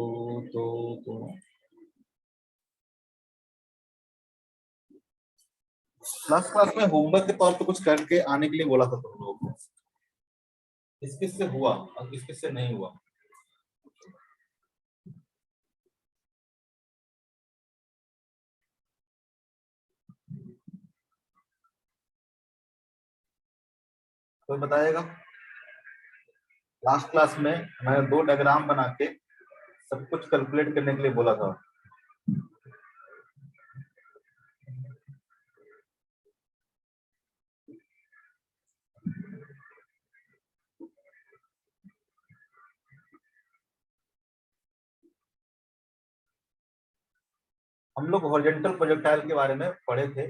लास्ट क्लास में होमवर्क के तौर पे कुछ करके आने के लिए बोला था तुम लोगों को, किस किस से हुआ और किस किस से नहीं हुआ? कोई बताएगा? लास्ट क्लास में मैंने 2 डायग्राम बना के सब कुछ कैलकुलेट करने के लिए बोला था। हम लोग हॉरिजॉन्टल प्रोजेक्टाइल के बारे में पढ़े थे।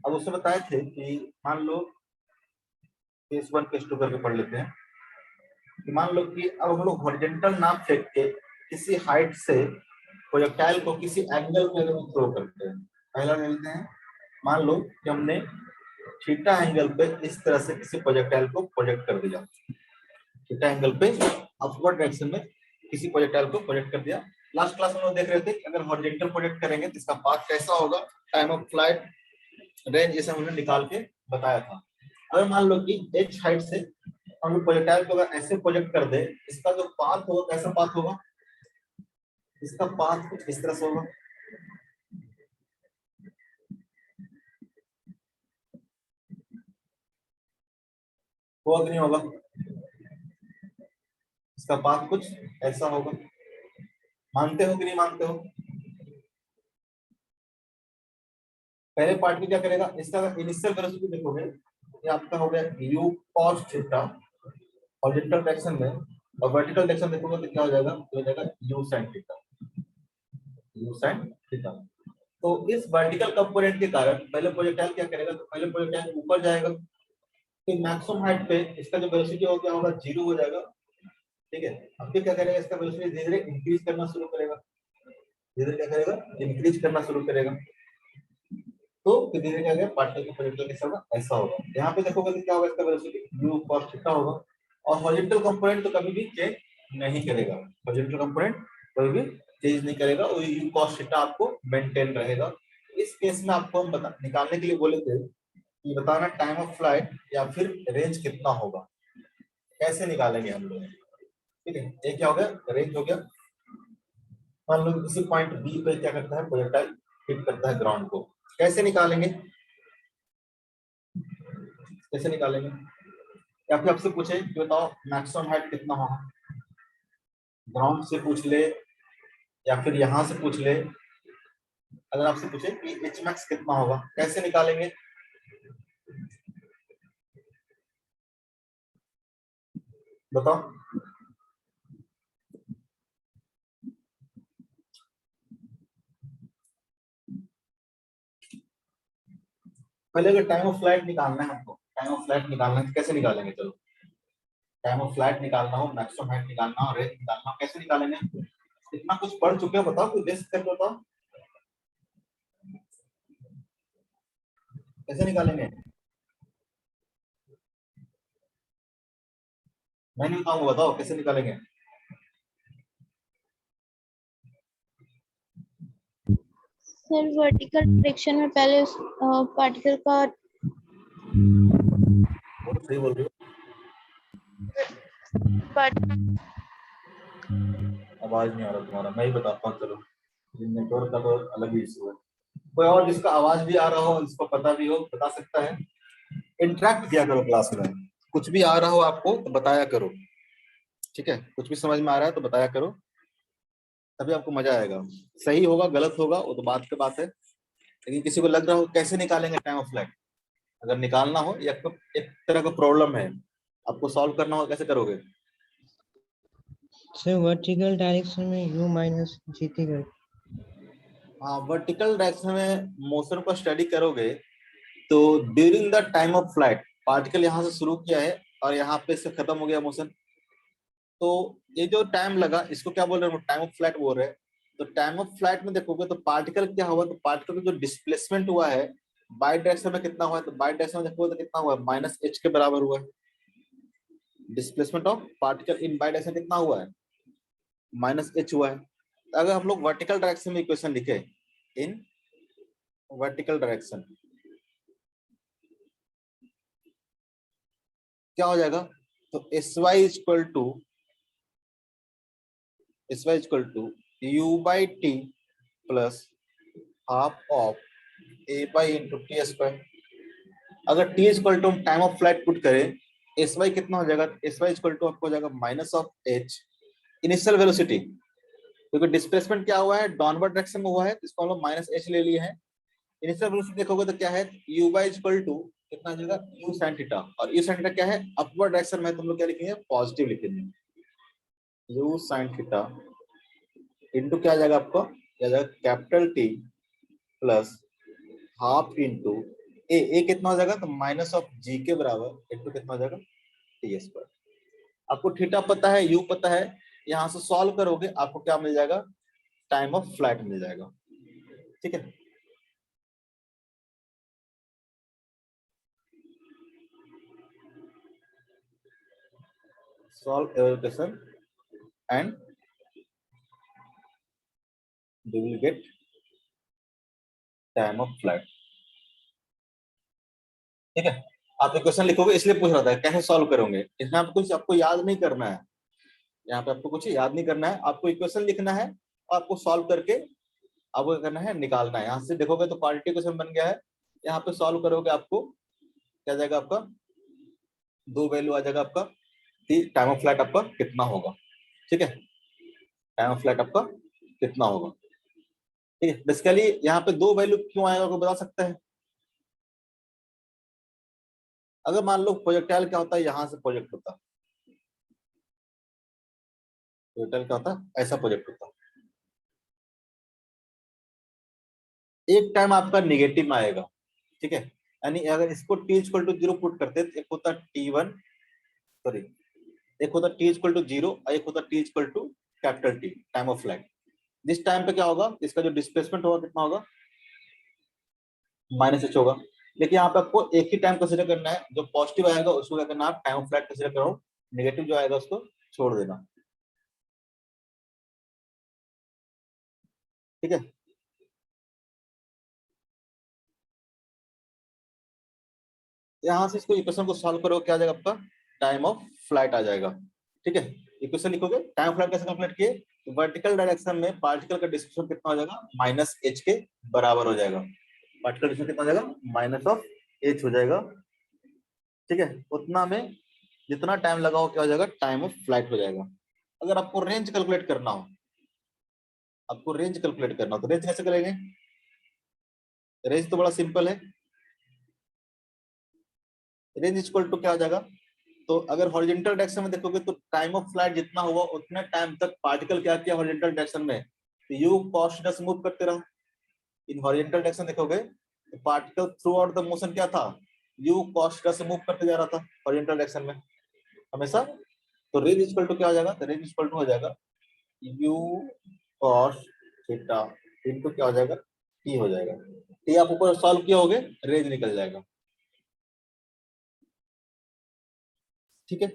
अब उससे बताए थे कि मान लो केस 1 केस 2 करके पढ़ लेते हैं कि मान लो कि अब हम लोग हॉरिजॉन्टल नाप फेंक के किसी हाइट से प्रोजेक्टाइल को किसी एंगल में अगर थ्रो करते हैं, पहला ले लेते हैं, मान लो कि हमने थीटा एंगल पे इस तरह से किसी प्रोजेक्टाइल को प्रोजेक्ट कर दिया, थीटा एंगल पे अपवर्ड डायरेक्शन में किसी प्रोजेक्टाइल को प्रोजेक्ट कर दिया। लास्ट क्लास में हम देख रहे थे कि अगर हॉरिजॉन्टल प्रोजेक्ट करेंगे तो इसका पाथ कैसा होगा, टाइम ऑफ फ्लाइट, रेंज, जैसे हमने निकाल के बताया था। अगर मान लो कि h हाइट से हम प्रोजेक्टाइल को अगर ऐसे प्रोजेक्ट कर दे, इसका जो पाथ होगा कैसा पाथ होगा, इसका पाथ कुछ इस तरह से होगा। होगा कि नहीं होगा? इसका पाथ कुछ ऐसा होगा। मानते हो कि नहीं मानते हो? पहले पार्ट में क्या करेगा, इसका इनिशियल वेलोसिटी देखोगे, ये आपका हो गया u cos theta horizontal direction में, और वर्टिकल डायरेक्शन देखोगे तो क्या हो जाएगा, हो जाएगा u sin theta, u sin theta. तो इस वर्टिकल कंपोनेंट के कारण पहले प्रोजेक्टाइल क्या करेगा, तो पहले प्रोजेक्टाइल ऊपर जाएगा, फिर मैक्सिमम हाइट पे इसका जो वेलोसिटी हो क्या होगा, 0 हो जाएगा, ठीक है? अब फिर क्या करेगा, इसका वेलोसिटी धीरे धीरे इंक्रीज करना शुरू करेगा, धीरे क्या करेगा, इंक्रीज करना शुरू करेगा। तो धीरे धीरे क्या करेगा, पार्टिकल के प्रोजेक्टाइल के साथ ऐसा होगा। यहाँ पे देखोगे कि क्या होगा, इसका वेलोसिटी u cos थीटा होगा, और हॉरिजॉन्टल कंपोनेंट तो कभी भी चेंज नहीं करेगा, हॉरिजॉन्टल कंपोनेंट कभी भी चेंज नहीं करेगा, और u cos थीटा आपको मेंटेन रहेगा। इस केस में आपको हम निकालने के लिए बोले थे कि बताना टाइम ऑफ फ्लाइट या फिर रेंज कितना होगा, कैसे निकालेंगे हम लोग, ठीक है? ये क्या हो गया, रेंज हो गया। मान लो किसी पॉइंट बी पे क्या करता है, प्रोजेक्टाइल हिट करता है ग्राउंड को, कैसे निकालेंगे, कैसे निकालेंगे? या फिर आपसे पूछे कि बताओ मैक्सिमम हाइट कितना होगा, ग्राउंड से पूछ ले या फिर यहां से पूछ ले, अगर आपसे पूछे कि एच मैक्स कितना होगा, कैसे निकालेंगे? बताओ। पहले अगर टाइम ऑफ फ्लाइट निकालना है हमको, टाइम ऑफ फ्लाइट निकालना है तो कैसे निकालेंगे? चलो, टाइम ऑफ फ्लाइट निकालना हो, मैक्सिमम हाइट निकालना हो, रेंज निकालना हो, कैसे निकालेंगे? इतना कुछ पढ़ चुके हो, बताओ, कोई गेस करके बताओ कैसे निकालेंगे। मैं नहीं बताऊंगा, बताओ कैसे निकालेंगे। सर वर्टिकल डायरेक्शन में पहले उस पार्टिकल का बहुत सही बोल रही हो, आवाज नहीं आ रहा तुम्हारा, मैं ही बताता हूँ। चलो, नेटवर्क का तो अलग ही इशू है। कोई और जिसका आवाज भी आ रहा हो, जिसको पता भी हो, बता सकता है। इंटरेक्ट किया करो क्लास में, कुछ भी आ रहा हो आपको तो बताया करो, ठीक है? कुछ भी समझ में आ रहा है तो बताया करो, तभी आपको मजा आएगा। सही होगा गलत होगा वो तो बात की बात है, लेकिन किसी को लग रहा हो कैसे निकालेंगे टाइम ऑफ फ्लाइट, अगर निकालना हो या तो एक तरह का प्रॉब्लम है आपको सॉल्व करना हो, कैसे करोगे? सर वर्टिकल डायरेक्शन में u माइनस जीटी कर। हाँ, वर्टिकल डायरेक्शन में मोशन को स्टडी करोगे तो during the time of flight particle यहाँ से शुरू किया है और यहाँ पे से खत्म हो गया मोशन, तो ये जो टाइम लगा इसको क्या बोल रहे हैं, टाइम ऑफ फ्लाइट बोल रहे हैं। तो टाइम ऑफ फ्लाइट में देखोगे तो पार्टिकल क्या हुआ, तो पार्टिकल का जो डिस्प्लेसमेंट हुआ है बाई डायरेक्शन में कितना हुआ है, तो बाई डायरेक्शन में देखोगे तो कितना हुआ है, माइनस एच के बराबर हुआ है। Displacement of particle in by direction कितना हुआ है, माइनस एच हुआ है। तो अगर हम लोग वर्टिकल डायरेक्शन में इक्वेशन लिखे, इन वर्टिकल डायरेक्शन क्या हो जाएगा, तो s y equal to u by t plus half of a by into T square. अगर t equal to time of flight put करें, एस वाई कितना हो जाएगा, एस वाई इक्वल टू आपको हो जाएगा minus of H initial velocity, क्योंकि डिस्प्लेसमेंट क्या हुआ है, डाउनवर्ड डायरेक्शन में हुआ है, इसको हम लोग माइनस एच ले लिए हैं। इनिशियल वेलोसिटी देखोगे तो क्या है, यू बाई इक्वल टू कितना आ जाएगा, यू साइन थीटा, और यू साइन थीटा क्या है, अपवर्ड डायरेक्शन में, तुम लोग क्या लिखेंगे, पॉजिटिव लिखेंगे, यू साइन थीटा इंटू क्या आ जाएगा आपको, क्या आ जाएगा capital T plus half into a कितना हो जाएगा, तो माइनस ऑफ जी के बराबर इंटू कितना हो जाएगा, टी स्क्वायर। आपको थीटा पता है, यू पता है, यहां से सॉल्व करोगे आपको क्या मिल जाएगा, टाइम ऑफ फ्लाइट मिल जाएगा। ठीक है, solve your question and we will get time of flight। ठीक है, आप इक्वेशन लिखोगे इसलिए पूछ रहा था कैसे सॉल्व करोगे, इसमें आपको कुछ आपको याद नहीं करना है, यहाँ पे आपको कुछ याद नहीं करना है, आपको इक्वेशन लिखना है और आपको सॉल्व करके आपको क्या करना है, निकालना है। यहाँ से देखोगे तो क्वाड्रेटिक इक्वेशन बन गया है, यहाँ पे सॉल्व करोगे आपको क्या जाएगा, आपका दो वैल्यू आ जाएगा आपका, टाइम ऑफ फ्लाइट आपका कितना होगा। ठीक है, टाइम ऑफ फ्लाइट आपका कितना होगा। ठीक है, बेसिकली यहाँ पे दो वैल्यू क्यों आएगा आपको बता सकता है। अगर मान लो प्रोजेक्टाइल क्या होता है, यहां से प्रोजेक्ट होता है, प्रोजेक्टाइल क्या होता है, ऐसा प्रोजेक्ट होता है, एक टाइम आपका निगेटिव में आएगा। ठीक है, यानी अगर इसको T equal to zero put करते तो एक होता टी वन, सॉरी एक होता टी इक्वल टू जीरो और एक होता T equal to capital T, time of flight. जिस टाइम पे क्या होगा, इसका जो डिस्प्लेसमेंट होगा कितना होगा, माइनस एच होगा। लेकिन यहाँ पे आपको एक ही टाइम कंसिडर करना है, जो पॉजिटिव आएगा उसको क्या करना है, टाइम ऑफ फ्लाइट कंसिडर करो, नेगेटिव जो आएगा उसको छोड़ देना। ठीक है, यहाँ से इसको इक्वेशन को सॉल्व करो, क्या आ जाएगा आपका, टाइम ऑफ फ्लाइट आ जाएगा। ठीक है, इक्वेशन लिखोगे, टाइम फ्लाइट कैसे कैलकुलेट किए, वर्टिकल डायरेक्शन में पार्टिकल का डिस्प्लेसमेंट कितना हो जाएगा, माइनस एच के बराबर हो जाएगा। पार्टिकल डिस्प्लेसमेंट कितना हो जाएगा, माइनस ऑफ एच हो जाएगा। ठीक है, उतना में जितना टाइम लगा हो क्या हो जाएगा, टाइम ऑफ फ्लाइट हो जाएगा। अगर आपको रेंज कैलकुलेट करना हो, तो रेंज कैसे करेंगे, रेंज तो बड़ा सिंपल है, रेंज इक्वल टू क्या हो जाएगा, तो अगर हॉरिजॉन्टल डायरेक्शन में देखोगे तो टाइम ऑफ फ्लाइट जितना हुआ उतने टाइम तक पार्टिकल क्या किया हॉरिजॉन्टल डायरेक्शन में, तो यू cos थीटा से मूव करते रहो। इन हॉरिजॉन्टल डायरेक्शन देखोगे तो particle through out the motion क्या था, यू cos थीटा से मूव करते जा रहा था हॉरिजॉन्टल डायरेक्शन में हमेशा। तो रेंज इक्वल टू क्या हो जाएगा, तो रेंज इक्वल टू हो जाएगा यू cos थीटा इनटू क्या हो जाएगा, टी हो जाएगा। टी आप ऊपर सॉल्व किया होगे, रेंज निकल जाएगा। ठीक है,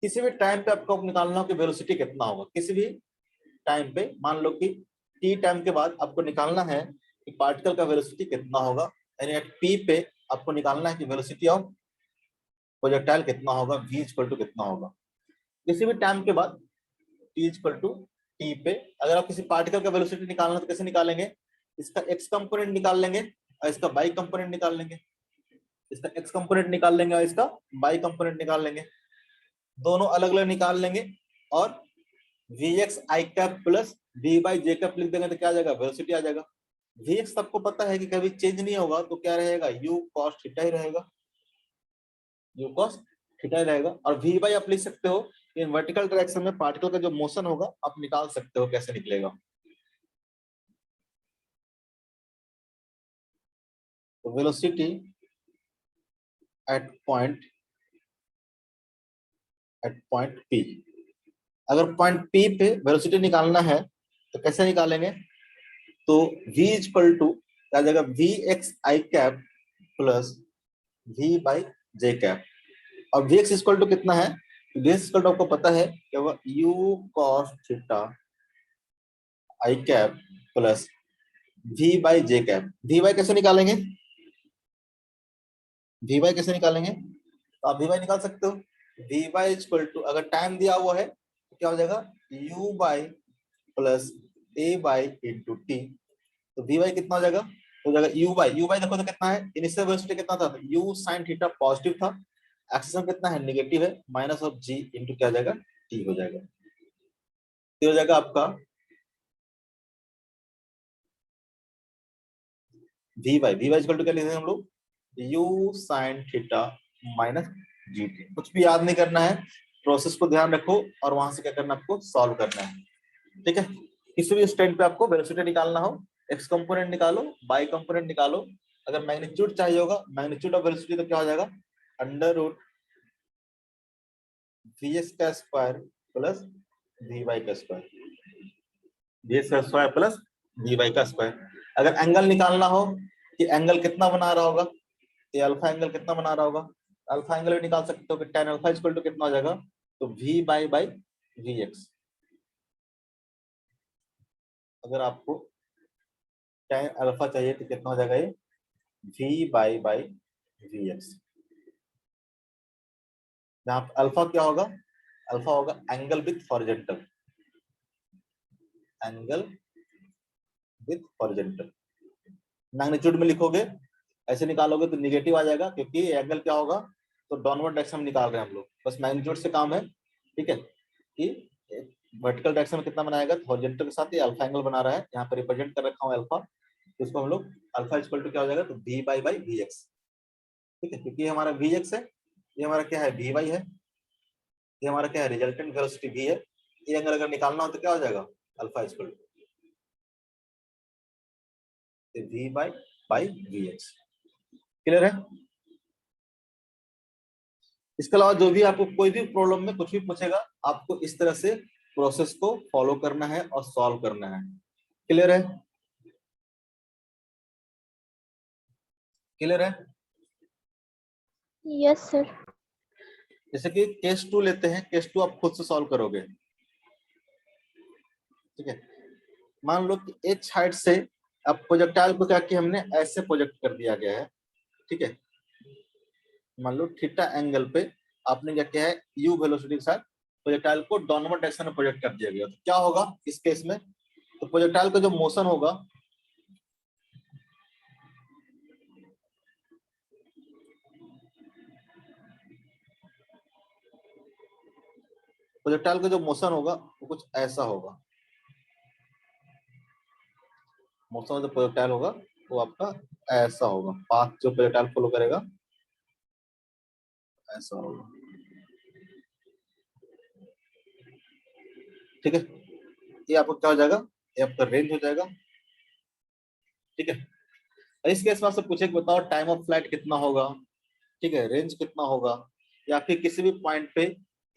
किसी भी टाइम पे आपको निकालना हो कि वेलोसिटी कितना होगा, किसी भी टाइम पे मान लो कि टी टाइम के बाद आपको निकालना है कि पार्टिकल का वेलोसिटी कितना होगा, यानी एट पी पे आपको निकालना है कि वेलोसिटी ऑफ प्रोजेक्टाइल कितना होगा, v इक्वल टू कितना होगा। किसी भी टाइम के बाद t इक्वल टू टी पे अगर आप किसी पार्टिकल का वेलोसिटी निकालना है तो कैसे निकालेंगे, इसका x कंपोनेंट निकाल लेंगे और इसका y कंपोनेंट निकाल लेंगे, इसका x कंपोनेंट निकाल लेंगे और इसका y कंपोनेंट निकाल लेंगे, दोनों अलग अलग निकाल लेंगे और vx i cap plus v by J cap लिख देंगे तो क्या आ जाएगा, वेलोसिटी आ जाएगा। vx सबको पता है कि कभी चेंज नहीं होगा तो क्या रहेगा, u cos थीटा ही रहेगा, u cos थीटा ही रहेगा। और v बाई आप लिख सकते हो इन वर्टिकल डायरेक्शन में पार्टिकल का जो मोशन होगा आप निकाल सकते हो कैसे निकलेगा। तो velocity at point at point P। अगर पॉइंट P पे वेलोसिटी निकालना है तो कैसे निकालेंगे? तो v इक्वल टू क्या जाएगा, V X I cap plus v by J cap. और वी एक्स इक्वल टू कितना है? वी एक्स इक्वल टू आपको पता है कि वो u cos theta I cap plus v by J cap. V Y कैसे निकालेंगे? वी वाई कैसे निकालेंगे? तो आप वी वाई निकाल सकते हो। वी वाई इक्वल टू, अगर टाइम दिया हुआ है तो क्या हो जाएगा, u by plus A by into T. तो वी वाई कितना हो जाएगा? हो जाएगा यू बाई देखो तो कितना है, इनिशियल वेलोसिटी कितना था, यू साइन थीटा पॉजिटिव था, एक्सेलरेशन कितना है, नेगेटिव है, माइनस ऑफ जी इंटू क्या हो जाएगा, टी हो जाएगा। ये हो जाएगा आपका वी वाई इक्वल टू क्या लिखते हैं हम लोग, you sine theta minus G T. कुछ भी याद नहीं करना है, प्रोसेस को ध्यान रखो और वहां से क्या करना है, आपको सॉल्व करना है। ठीक है, किसी भी स्टैंड पे आपको वेलोसिटी निकालना हो, एक्स कंपोनेंट निकालो, बाई कंपोनेंट निकालो। अगर मैग्नीट्यूड चाहिए होगा, मैग्नीट्यूड ऑफ वेलोसिटी, तो क्या हो जाएगा, अंडर रूट वी एस का स्क्वायर प्लस वी वाई का स्क्वायर, वी एस का स्क्वायर प्लस वी वाई का स्क्वायर। अगर एंगल निकालना हो कि एंगल कितना बना रहा होगा, ये अल्फा एंगल कितना बना रहा होगा, अल्फा एंगल भी निकाल सकते हो कि tan अल्फा इक्वल टू कितना हो जाएगा, तो v बाई वी एक्स। अगर आपको tan अल्फा चाहिए तो कितना हो जाएगा, ये v बाई वी एक्स। यहाँ पे अल्फा क्या होगा, अल्फा होगा angle with horizontal, angle with horizontal. Magnitude में लिखोगे, ऐसे निकालोगे तो निगेटिव आ जाएगा, क्योंकि एंगल क्या होगा, तो डाउनवर्ड डायरेक्शन में निकाल रहे हैं हम लोग, बस मैग्नीट्यूड से काम है। ठीक है, कि वर्टिकल डायरेक्शन में कितना बनाएगा, तो हॉरिजॉन्टल के साथ ये अल्फा एंगल बना रहा है, यहाँ पर रिप्रेजेंट कर रखा हूँ अल्फा, तो इसको हम लोग अल्फा इक्वल टू क्या हो जाएगा, तो v बाई वी एक्स। ठीक है, क्योंकि ये हमारा वी एक्स है, ये हमारा क्या है, वी वाई है, ये हमारा क्या है, रिजल्टेंट वेलोसिटी v है। ये अगर निकालना हो तो क्या हो जाएगा, alpha equal to v by v x. Clear है? इसके अलावा जो भी आपको कोई भी प्रॉब्लम में कुछ भी पूछेगा, आपको इस तरह से प्रोसेस को फॉलो करना है और सॉल्व करना है। क्लियर है? क्लियर है? Yes sir. जैसे कि केस 2 लेते हैं, केस 2 आप खुद से सॉल्व करोगे। ठीक है, मान लो कि एच हाइट से अब प्रोजेक्टाइल को क्या किया हमने, ऐसे प्रोजेक्ट कर दिया गया है। ठीक है, मान लो थीटा एंगल पे आपने क्या किया है, यू वेलोसिटी के साथ प्रोजेक्टाइल को डाउनवर्ड डायरेक्शन में प्रोजेक्ट कर दिया गया, तो क्या होगा इस केस में, तो प्रोजेक्टाइल का जो मोशन होगा, प्रोजेक्टाइल का जो मोशन होगा वो कुछ ऐसा होगा। मोशन जो प्रोजेक्टाइल होगा वो आपका ऐसा होगा, पाथ जो प्रोजेक्टाइल फॉलो करेगा ऐसा होगा। ठीक है, ये आपको क्या हो जाएगा, ये आपका रेंज हो जाएगा। ठीक है, इस केस में आपसे पूछे कि बताओ टाइम ऑफ फ्लाइट कितना होगा, ठीक है, रेंज कितना होगा, या फिर किसी भी पॉइंट पे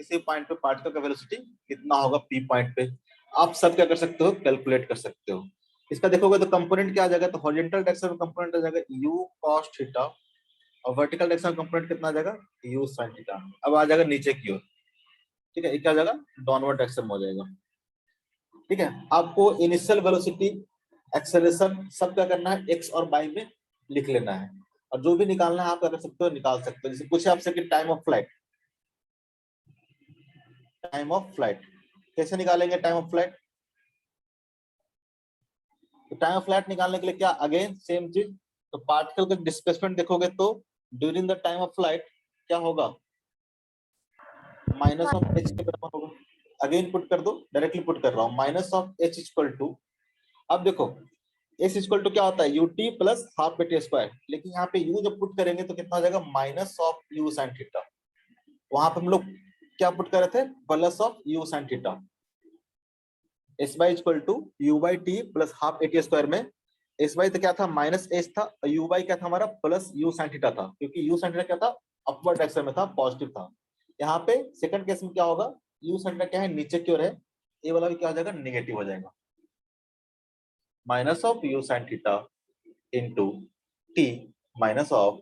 पार्टिकल का वेलोसिटी कितना होगा पी पॉइंट पे, आप सब क्या कर सकते हो, कैलकुलेट कर सकते हो। इसका देखोगे तो कंपोनेंट क्या आ जाएगा, तो हॉरिजॉन्टल डायरेक्शन में कंपोनेंट आ जाएगा u cos थीटा, और वर्टिकल डायरेक्शन में कंपोनेंट कितना आ जाएगा, u sin थीटा। अब आ जाएगा नीचे की ओर। ठीक है, ये क्या आ जाएगा, डाउनवर्ड डायरेक्शन में हो जाएगा। ठीक है, आपको इनिशियल वेलोसिटी, एक्सेलरेशन सब क्या करना है, एक्स और वाई में लिख लेना है, और जो भी निकालना है आप क्या कर सकते हो, निकाल सकते हो। जैसे पूछे आपसे कि टाइम ऑफ फ्लाइट, कैसे निकालेंगे टाइम ऑफ फ्लाइट, तो टाइम ऑफ फ्लाइट निकालने के लिए क्या, अगेन सेम चीज, तो पार्टिकल का डिस्प्लेसमेंट देखोगे तो during the time of flight क्या होगा, माइनस ऑफ एच के बराबर होगा। अगेन पुट कर दो, डायरेक्टली पुट कर रहा हूँ, minus of h equal to, अब देखो एस इक्वल टू क्या होता है, u t plus half t square, लेकिन यहाँ पे यू जब पुट करेंगे तो कितना हो जाएगा, minus of u sine theta. वहां पे हम लोग क्या पुट कर रहे थे, plus of u sine theta. S y equal to u by t plus half t square में एस वाई तो क्या था, माइनस एस था, और यू बाई क्या था हमारा, प्लस यू साइन थीटा था, क्योंकि यू साइन थीटा क्या था, अपवर्ड डायरेक्शन में था, पॉजिटिव था। यहाँ पे सेकंड केस में क्या होगा, यू सेंटर क्या है नीचे की ओर है, ये वाला भी क्या हो जाएगा निगेटिव हो जाएगा, minus of u sine theta into T minus of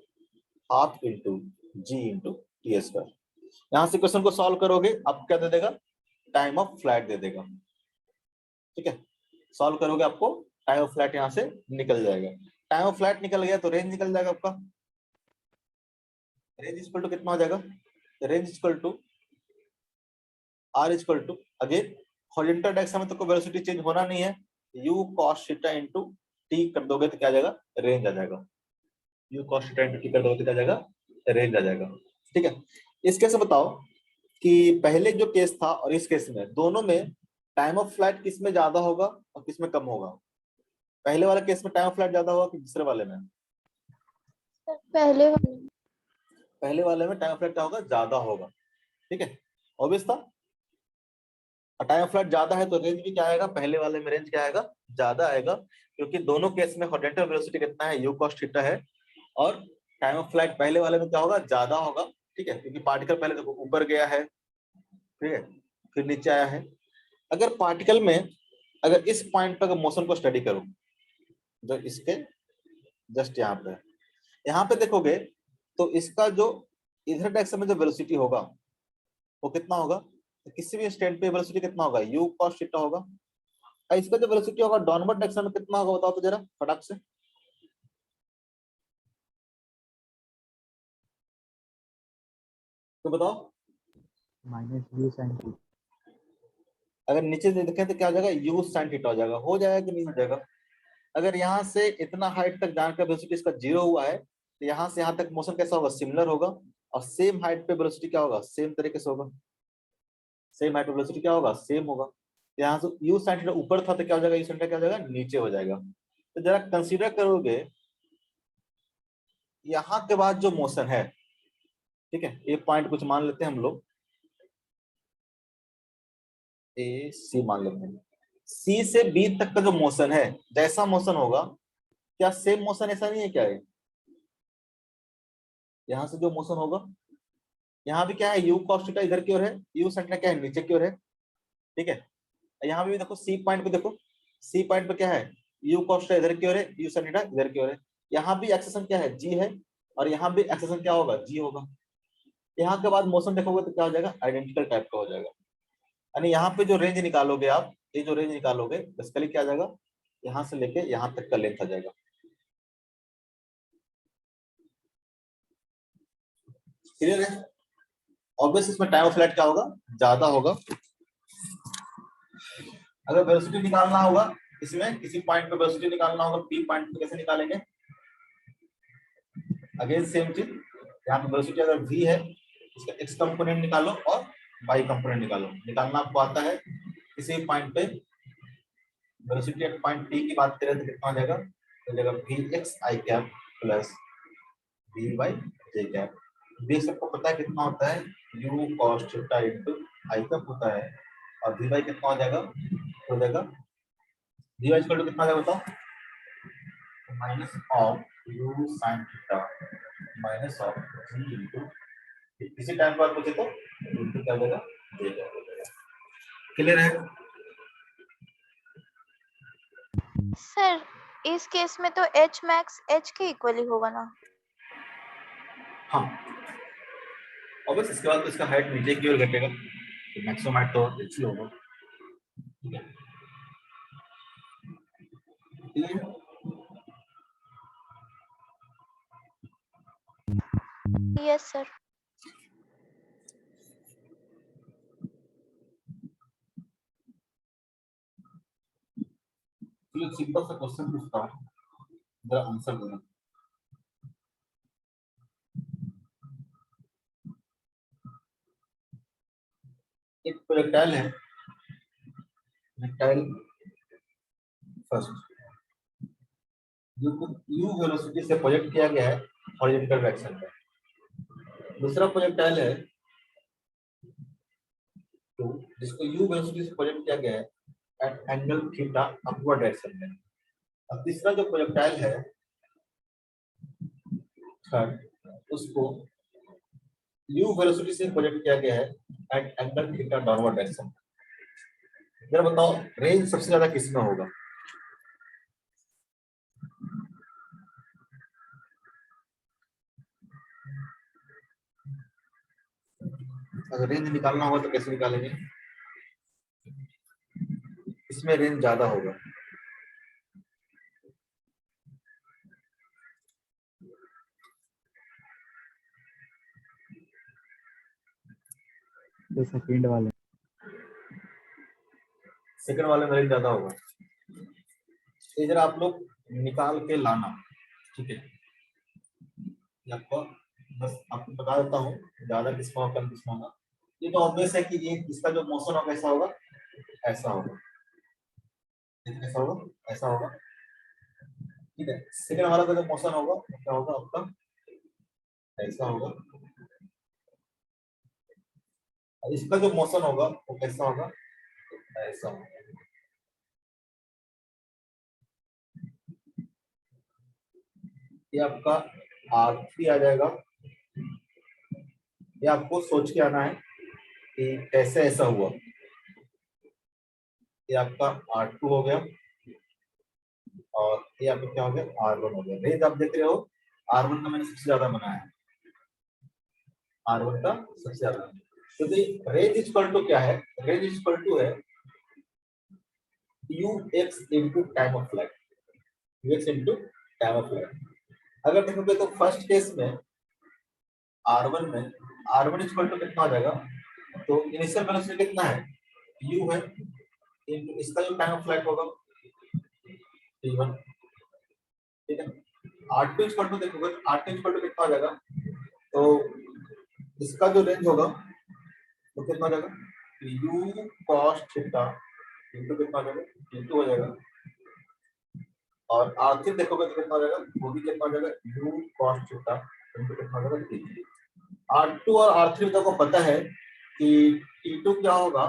half into ji into T square. यहाँ से क्वेश्चन को सॉल्व करोगे आपको क्या दे देगा, टाइम ऑफ फ्लैट दे देगा। ठीक है, सॉल्व करोगे आपको टाइम ऑफ फ्लैट यहाँ से निकल जाएगा। टाइम ऑफ फ्लैट निकल गया तो रेंज निकल जाएगा आपका। रेंज इक्वल टू कितना हो जाएगा, range equal to r equal to again horizontal direction में तो कोई वेलोसिटी चेंज होना नहीं है, u cos theta into t कर दोगे तो क्या आ जाएगा, रेंज आ जाएगा। u cos theta into t कर दोगे तो क्या आ जाएगा, रेंज आ जाएगा। ठीक है, इस केस में बताओ कि पहले जो केस था और इस केस में दोनों में टाइम ऑफ फ्लाइट किस में ज्यादा होगा और किस में कम होगा। पहले वाले केस में टाइम ऑफ फ्लाइट ज्यादा होगा कि दूसरे वाले में, पहले वाले। पहले वाले में टाइम ऑफ फ्लाइट क्या होगा, ज्यादा होगा। ठीक है, ऑब्वियस था। टाइम ऑफ फ्लाइट ज्यादा है तो रेंज भी क्या आएगा, पहले वाले में रेंज क्या आएगा, ज्यादा आएगा, क्योंकि दोनों केस में हॉरिजॉन्टल वेलोसिटी कितना है, u cos थीटा है, और टाइम ऑफ फ्लाइट पहले वाले में क्या होगा, ज्यादा होगा। ठीक है, क्योंकि पार्टिकल पहले देखो ऊपर गया है, ठीक है, फिर नीचे आया है। अगर पार्टिकल में अगर इस पॉइंट पर मोशन को स्टडी करो, जो इसके जस्ट यहाँ पे देखोगे तो इसका जो इधर डायरेक्शन में जो वेलोसिटी होगा वो कितना होगा, तो किसी भी स्टैंड पे वेलोसिटी कितना होगा, u cos थीटा होगा। और इसका जो वेलोसिटी होगा डाउनवर्ड डायरेक्शन में कितना होगा बताओ तो जरा फटाक से। तो बताओ, माइनस यू साइन थीटा। अगर नीचे से देखें तो क्या हो जाएगा, u sin थीटा हो जाएगा। हो जाएगा कि नहीं हो जाएगा। अगर यहाँ से इतना हाइट तक जाने का वेलोसिटी इसका 0 हुआ है तो यहाँ से यहाँ तक मोशन कैसा होगा, सिमिलर होगा। और सेम हाइट पे वेलोसिटी क्या होगा, सेम तरीके से होगा। सेम हाइट पे वेलोसिटी क्या होगा, सेम होगा। यहाँ से u sin थीटा ऊपर था तो क्या हो जाएगा, u sin थीटा क्या हो जाएगा, नीचे हो जाएगा। तो जरा कंसीडर करोगे यहाँ के बाद जो मोशन है, ठीक है, एक पॉइंट कुछ मान लेते हैं हम लोग, ए सी मान लेते हैं। सी से बी तक का जो मोशन है, जैसा मोशन होगा, क्या सेम मोशन ऐसा नहीं है क्या है, यहाँ से जो मोशन होगा यहाँ भी क्या है, u cos थीटा इधर की ओर है, u sin थीटा क्या है, नीचे की ओर है। ठीक है, यहाँ भी देखो सी पॉइंट पे देखो, सी पॉइंट पे क्या है, u cos थीटा इधर की ओर है, u sin थीटा इधर की ओर है। यहाँ भी एक्सेशन क्या है, g है, और यहाँ भी एक्सेशन क्या होगा, g होगा। यहाँ के बाद मोशन देखोगे तो क्या हो जाएगा, आइडेंटिकल टाइप का हो जाएगा। यानी यहाँ पे जो रेंज निकालोगे आप, ये जो रेंज निकालोगे बेसिकली क्या आ जाएगा, यहाँ से लेके यहाँ तक का लेंथ आ जाएगा। क्लियर है। ऑब्वियस इसमें टाइम ऑफ फ्लाइट क्या होगा, ज्यादा होगा। अगर वेलोसिटी निकालना होगा इसमें, किसी पॉइंट पे वेलोसिटी निकालना होगा, पी पॉइंट पे कैसे निकालेंगे, अगेन सेम चीज। यहाँ पे वेलोसिटी अगर v है, इसका x कंपोनेंट निकालो और y कंपोनेंट निकालो। निकालना आपको आता है, किसी पॉइंट पे वेलोसिटी एट पॉइंट p की बात करें तो कितना हो जाएगा, तो जाएगा vx i cap plus vy j cap. v सबको पता है कितना होता है, u cos theta into i cap होता है, और vy कितना हो जाएगा, हो जाएगा vy इक्वल टू कितना आ जाएगा बताओ, minus of u sin theta minus of g into, इसी टाइम पर पूछे तो इनटू क्या हो जाएगा, j कैप हो जाएगा। क्लियर है। सर इस केस में तो h मैक्स h के इक्वल ही होगा ना। हाँ, और बस इसके बाद तो इसका हाइट नीचे की ओर घटेगा, तो मैक्सिमम हाइट तो h ही होगा। ठीक है, क्लियर। Yes sir. चलो सिंपल सा क्वेश्चन पूछता हूँ, जरा आंसर देना। एक प्रोजेक्टाइल है, प्रोजेक्टाइल फर्स्ट u वेलोसिटी से प्रोजेक्ट किया गया है हॉरिजॉन्टल डायरेक्शन में। दूसरा प्रोजेक्टाइल है टू, जिसको u वेलोसिटी से प्रोजेक्ट किया गया है at angle theta upward direction में। और तीसरा जो प्रोजेक्टाइल है थर्ड, उसको u वेलोसिटी से प्रोजेक्ट किया गया है at angle theta downward direction. जरा बताओ रेंज सबसे ज्यादा किसमें होगा? अगर रेंज निकालना होगा तो कैसे निकालेंगे? इसमें रेंज ज्यादा होगा। तो सेकंड वाले सेकंड वाले में रेंज ज्यादा होगा। ये जरा आप लोग निकाल के लाना, ठीक है? ये आपको बस आपको बता देता हूँ ज्यादा किसमें होगा कम किसमें होगा। ये तो ऑब्वियस है कि ये इसका जो मोशन होगा कैसा होगा, ऐसा होगा। ऐसा होगा, ऐसा होगा, ठीक है? सेकंड वाला का जो मोशन होगा वो क्या होगा आपका, ऐसा होगा। और इसका जो मोशन होगा वो कैसा होगा, ऐसा होगा। ये आपका R3 आ जाएगा। ये आपको सोच के आना है कि कैसे ऐसा हुआ। ये आपका R2 हो गया और ये आपका क्या हो गया, R1 हो गया। रेंज आप देख रहे हो, R1 का मैंने सबसे ज्यादा बनाया है, R1 का सबसे ज्यादा। तो रेंज इक्वल टू क्या है, रेंज इक्वल टू है ux into time of flight, ux into time of flight. अगर देखोगे तो फर्स्ट केस में R1 में R1 इक्वल टू कितना हो जाएगा, तो इनिशियल वेलोसिटी कितना है, u है, इंटू इसका जो टाइम ऑफ फ्लाइट होगा t1, ठीक है? R2 इक्वल टू देखोगे तो R2 इक्वल टू कितना हो जाएगा, तो इसका जो रेंज होगा तो कितना हो जाएगा, u cos थीटा इंटू कितना हो जाएगा, t2 हो जाएगा। और R3 देखोगे तो कितना हो जाएगा, वो भी कितना हो जाएगा, u cos थीटा इंटू कितना हो जाएगा, t3। R2 और R3 को पता है कि T2 क्या होगा,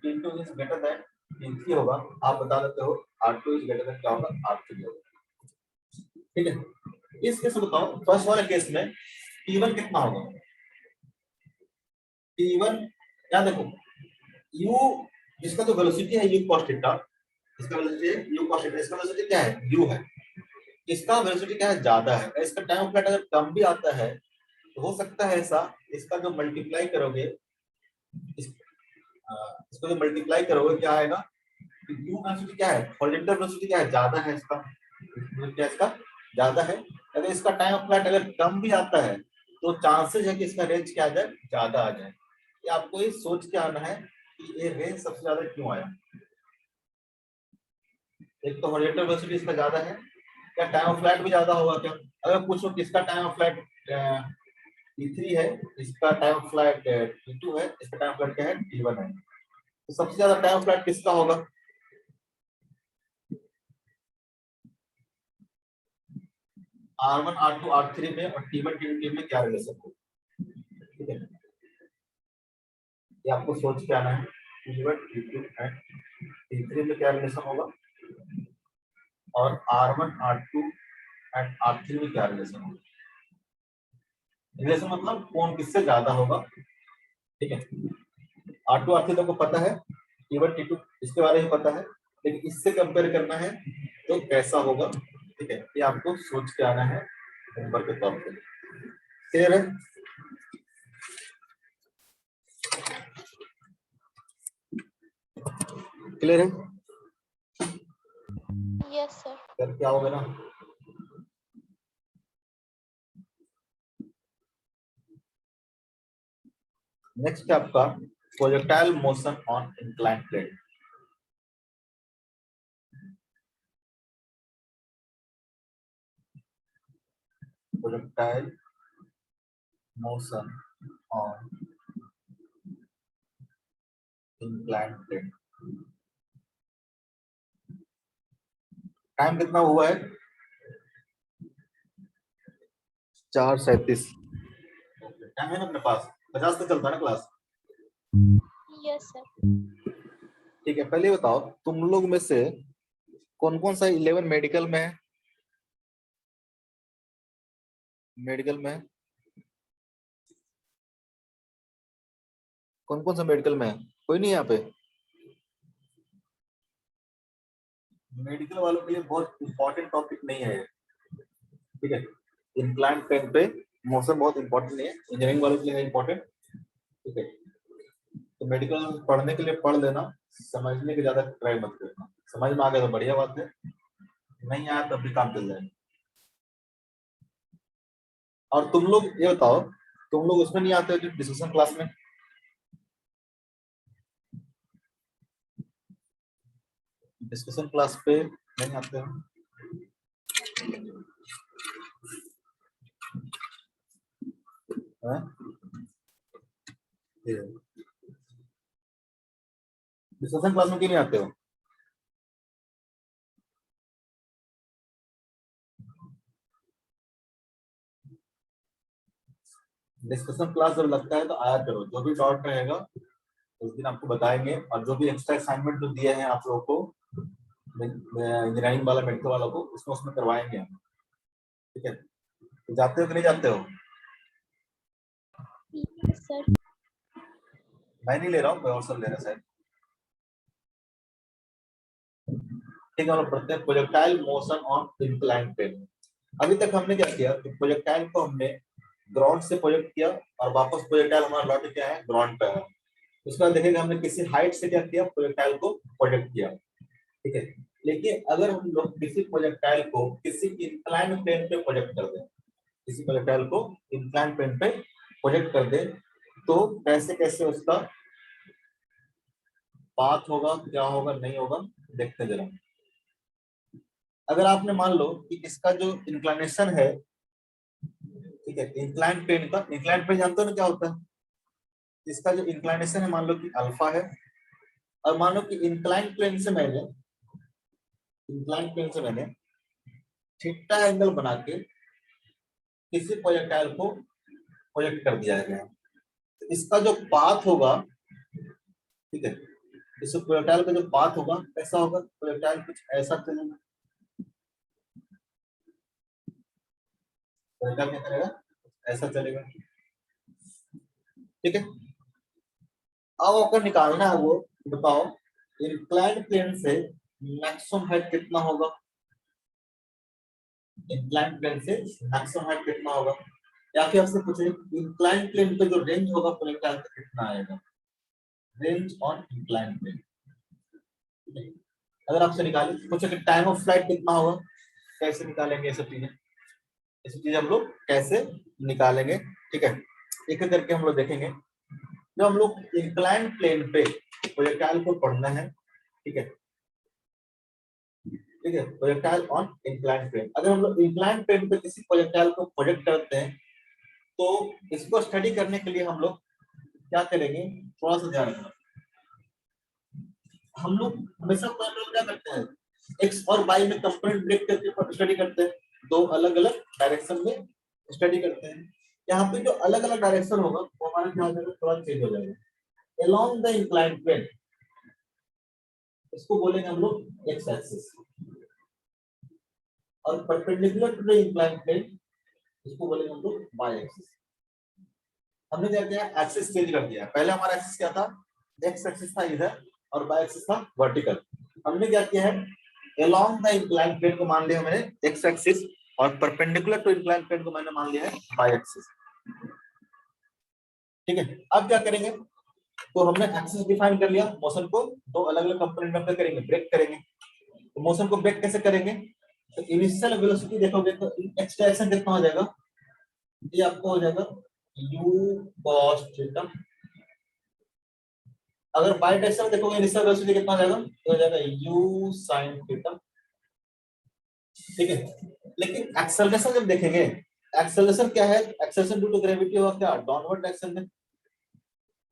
T2 is greater then T3 होगा। आप बता देते हो R2 इज ग्रेटर देन क्या होगा, R3 होगा, ठीक है? इस केस में बताओ, फर्स्ट वाले केस में T1 कितना होगा, T1 क्या देखो, u जिसका जो वेलोसिटी है u cos थीटा, इसका वेलोसिटी है u cos थीटा, इसका वेलोसिटी क्या है, u है। इसका वेलोसिटी क्या है, ज्यादा है। इसका टाइम ऑफ फ्लाइट अगर कम भी आता है तो हो सकता है ऐसा, इसका जो मल्टीप्लाई करोगे इसको जो मल्टीप्लाई करोगे क्या आएगा, u वेलोसिटी क्या है, हॉरिजॉन्टल वेलोसिटी क्या है, ज्यादा है इसका, क्या इसका ज्यादा है। अगर इसका टाइम ऑफ फ्लाइट अगर कम भी आता है तो चांसेस है कि इसका रेंज क्या आ जाए, ज्यादा आ जाए। ये आपको ये सोच के आना है कि ये रेंज सबसे ज्यादा क्यों आया। एक तो हॉरिजॉन्टल वेलोसिटी इसका ज्यादा है, क्या टाइम ऑफ फ्लाइट भी ज्यादा होगा क्या? अगर पूछो किसका टाइम ऑफ फ्लाइट t3 है, इसका टाइम ऑफ फ्लाइट t2 है, इसका टाइम ऑफ फ्लाइट क्या है, t1 है, तो सबसे ज्यादा टाइम ऑफ फ्लाइट किसका होगा, R1 R2 R3 में और T1 T2 में क्या रिलेशन होगा, ठीक है? ये आपको सोच के आना है, T1 T2 एंड T3 में क्या रिलेशन होगा, और R1 R2 एंड R3 में क्या रिलेशन होगा। रिलेशन मतलब कौन किससे ज्यादा होगा, ठीक है? R2 R3 तो को पता है, T1 T2 इसके बारे में पता है, लेकिन इससे कंपेयर करना है तो कैसा होगा, ठीक है? ये आपको सोच के आना है नंबर के तौर पे। क्लियर है? क्लियर है? Yes sir. फिर क्या होगा ना, नेक्स्ट आपका projectile motion on inclined plane. Projectile motion on inclined plane. Time कितना हुआ है, 4:37। टाइम है ना अपने पास, 50 तक चलता है ना क्लास, यस सर। ठीक है? पहले बताओ तुम लोग में से कौन कौन सा 11 मेडिकल में है, मेडिकल में है? कौन कौन सा मेडिकल में है? कोई नहीं यहाँ पे? मेडिकल वालों के लिए बहुत इंपॉर्टेंट टॉपिक नहीं है ये, ठीक है। इंक्लाइन प्लेन पे मोशन बहुत इंपॉर्टेंट नहीं है, इंजीनियरिंग वालों के लिए इंपॉर्टेंट, ठीक है। तो मेडिकल पढ़ने के लिए पढ़ लेना, समझने की ज्यादा ट्राई मत करना। समझ में आ गया तो बढ़िया बात है, नहीं आया तब भी काम चल जाएगा। और तुम लोग ये बताओ, तुम लोग उसमें नहीं आते हो डिस्कशन क्लास में? डिस्कशन क्लास पे नहीं आते हो? डिस्कशन क्लास में क्यों नहीं आते हो? डिस्कशन क्लास जब लगता है तो आया करो, जो भी डाउट रहेगा उस दिन आपको बताएंगे, और जो भी एक्स्ट्रा असाइनमेंट जो दिए हैं आप लोगों को, इंजीनियरिंग वाला मेडिकल वालों को, उसमें करवाएंगे हम, ठीक है। तो जाते हो कि नहीं जाते हो? सर मैं नहीं ले रहा हूँ, कोई और सर ले रहा है शायद, ठीक है। हम लोग पढ़ते हैं projectile motion on inclined plane. अभी तक हमने क्या किया कि प्रोजेक्टाइल को हमने ग्राउंड से प्रोजेक्ट किया और वापस प्रोजेक्टाइल हमारा लौट क्या है, ग्राउंड पे है। उसके बाद देखेंगे हमने किसी हाइट से क्या किया, प्रोजेक्टाइल को प्रोजेक्ट किया, ठीक है। लेकिन अगर हम लोग किसी प्रोजेक्टाइल को किसी इंक्लाइंड प्लेन पे प्रोजेक्ट कर दें, किसी प्रोजेक्टाइल को इंक्लाइंड प्लेन पे प्रोजेक्ट कर दें, तो कैसे कैसे उसका पाथ होगा, क्या होगा, नहीं होगा, देखते हैं जरा। अगर आपने मान लो कि इसका जो इंक्लाइनेशन है, ठीक है, इंक्लाइंड प्लेन का, इंक्लाइंड प्लेन जानते हो ना क्या होता है? इसका जो इंक्लाइनेशन है मान लो कि अल्फा है, और मान लो कि इंक्लाइंड प्लेन से मैंने थीटा एंगल बना के किसी प्रोजेक्टाइल को प्रोजेक्ट कर दिया गया, तो इसका जो पाथ होगा, ठीक है, इस प्रोजेक्टाइल का जो पाथ होगा कैसा होगा, प्रोजेक्टाइल कुछ ऐसा चलेगा, प्रोजेक्टाइल क्या करेगा, ऐसा चलेगा, ठीक है। अब अगर निकालना है वो, बताओ इंक्लाइंड प्लेन से मैक्सिमम हाइट कितना होगा, इंक्लाइंड प्लेन से मैक्सिमम हाइट कितना होगा, या फिर आपसे पूछे इंक्लाइंड प्लेन पे जो रेंज होगा प्रोजेक्टाइल का कितना आएगा, रेंज ऑन इंक्लाइंड प्लेन। अगर आपसे निकाले पूछे कि टाइम ऑफ फ्लाइट कितना होगा, कैसे निकालेंगे ये सब चीजें, ये सब चीजें हम लोग कैसे निकालेंगे, ठीक है। एक एक करके हम लोग देखेंगे। जब हम लोग इंक्लाइंड प्लेन पे प्रोजेक्टाइल को पढ़ना है, ठीक है, ठीक है, प्रोजेक्टाइल ऑन इंक्लाइंड प्लेन। अगर हम लोग इंक्लाइंड प्लेन पे किसी प्रोजेक्टाइल को प्रोजेक्ट करते हैं, तो इसको स्टडी करने के लिए हम लोग क्या करेंगे, थोड़ा सा ध्यान रखना। हम लोग हमेशा क्या करते हैं, एक्स और वाई में कंपोनेंट ब्रेक करके स्टडी करते हैं, दो अलग अलग डायरेक्शन में स्टडी करते हैं। यहाँ पे जो अलग अलग डायरेक्शन होगा वो हमारे ध्यान में थोड़ा चेंज हो जाएगा। अलोंग द इंक्लाइंड प्लेन, इसको बोलेंगे हम लोग एक्स एक्सिस, और perpendicular to the inclined plane, इसको बोलेंगे हम लोग वाई एक्सिस। हमने क्या किया, एक्सिस चेंज कर दिया। पहले हमारा एक्सिस क्या था, एक्स एक्सिस था इधर, और वाई एक्सिस था वर्टिकल। हमने क्या किया है, अलोंग द इंक्लाइंड प्लेन को मान लिया मैंने एक्स एक्सिस, और परपेंडिकुलर टू इंक्लाइंड प्लेन को मैंने मान लिया है वाई एक्सिस, ठीक है। अब क्या करेंगे, तो हमने एक्सिस डिफाइन कर लिया, मोशन को दो अलग अलग कंपोनेंट में करेंगे, ब्रेक करेंगे। तो मोशन को ब्रेक कैसे करेंगे, तो इनिशियल वेलोसिटी देखोगे तो एक्स डायरेक्शन कितना हो जाएगा, ये आपको हो जाएगा u cos थीटा। अगर बाई डायरेक्शन देखोगे इनिशियल वेलोसिटी कितना हो जाएगा, तो हो जाएगा u sin थीटा, ठीक है। लेकिन एक्सेलरेशन जब देखेंगे, एक्सेलरेशन क्या है, एक्सेलरेशन ड्यू टू ग्रेविटी होगा क्या, डाउनवर्ड डायरेक्शन में।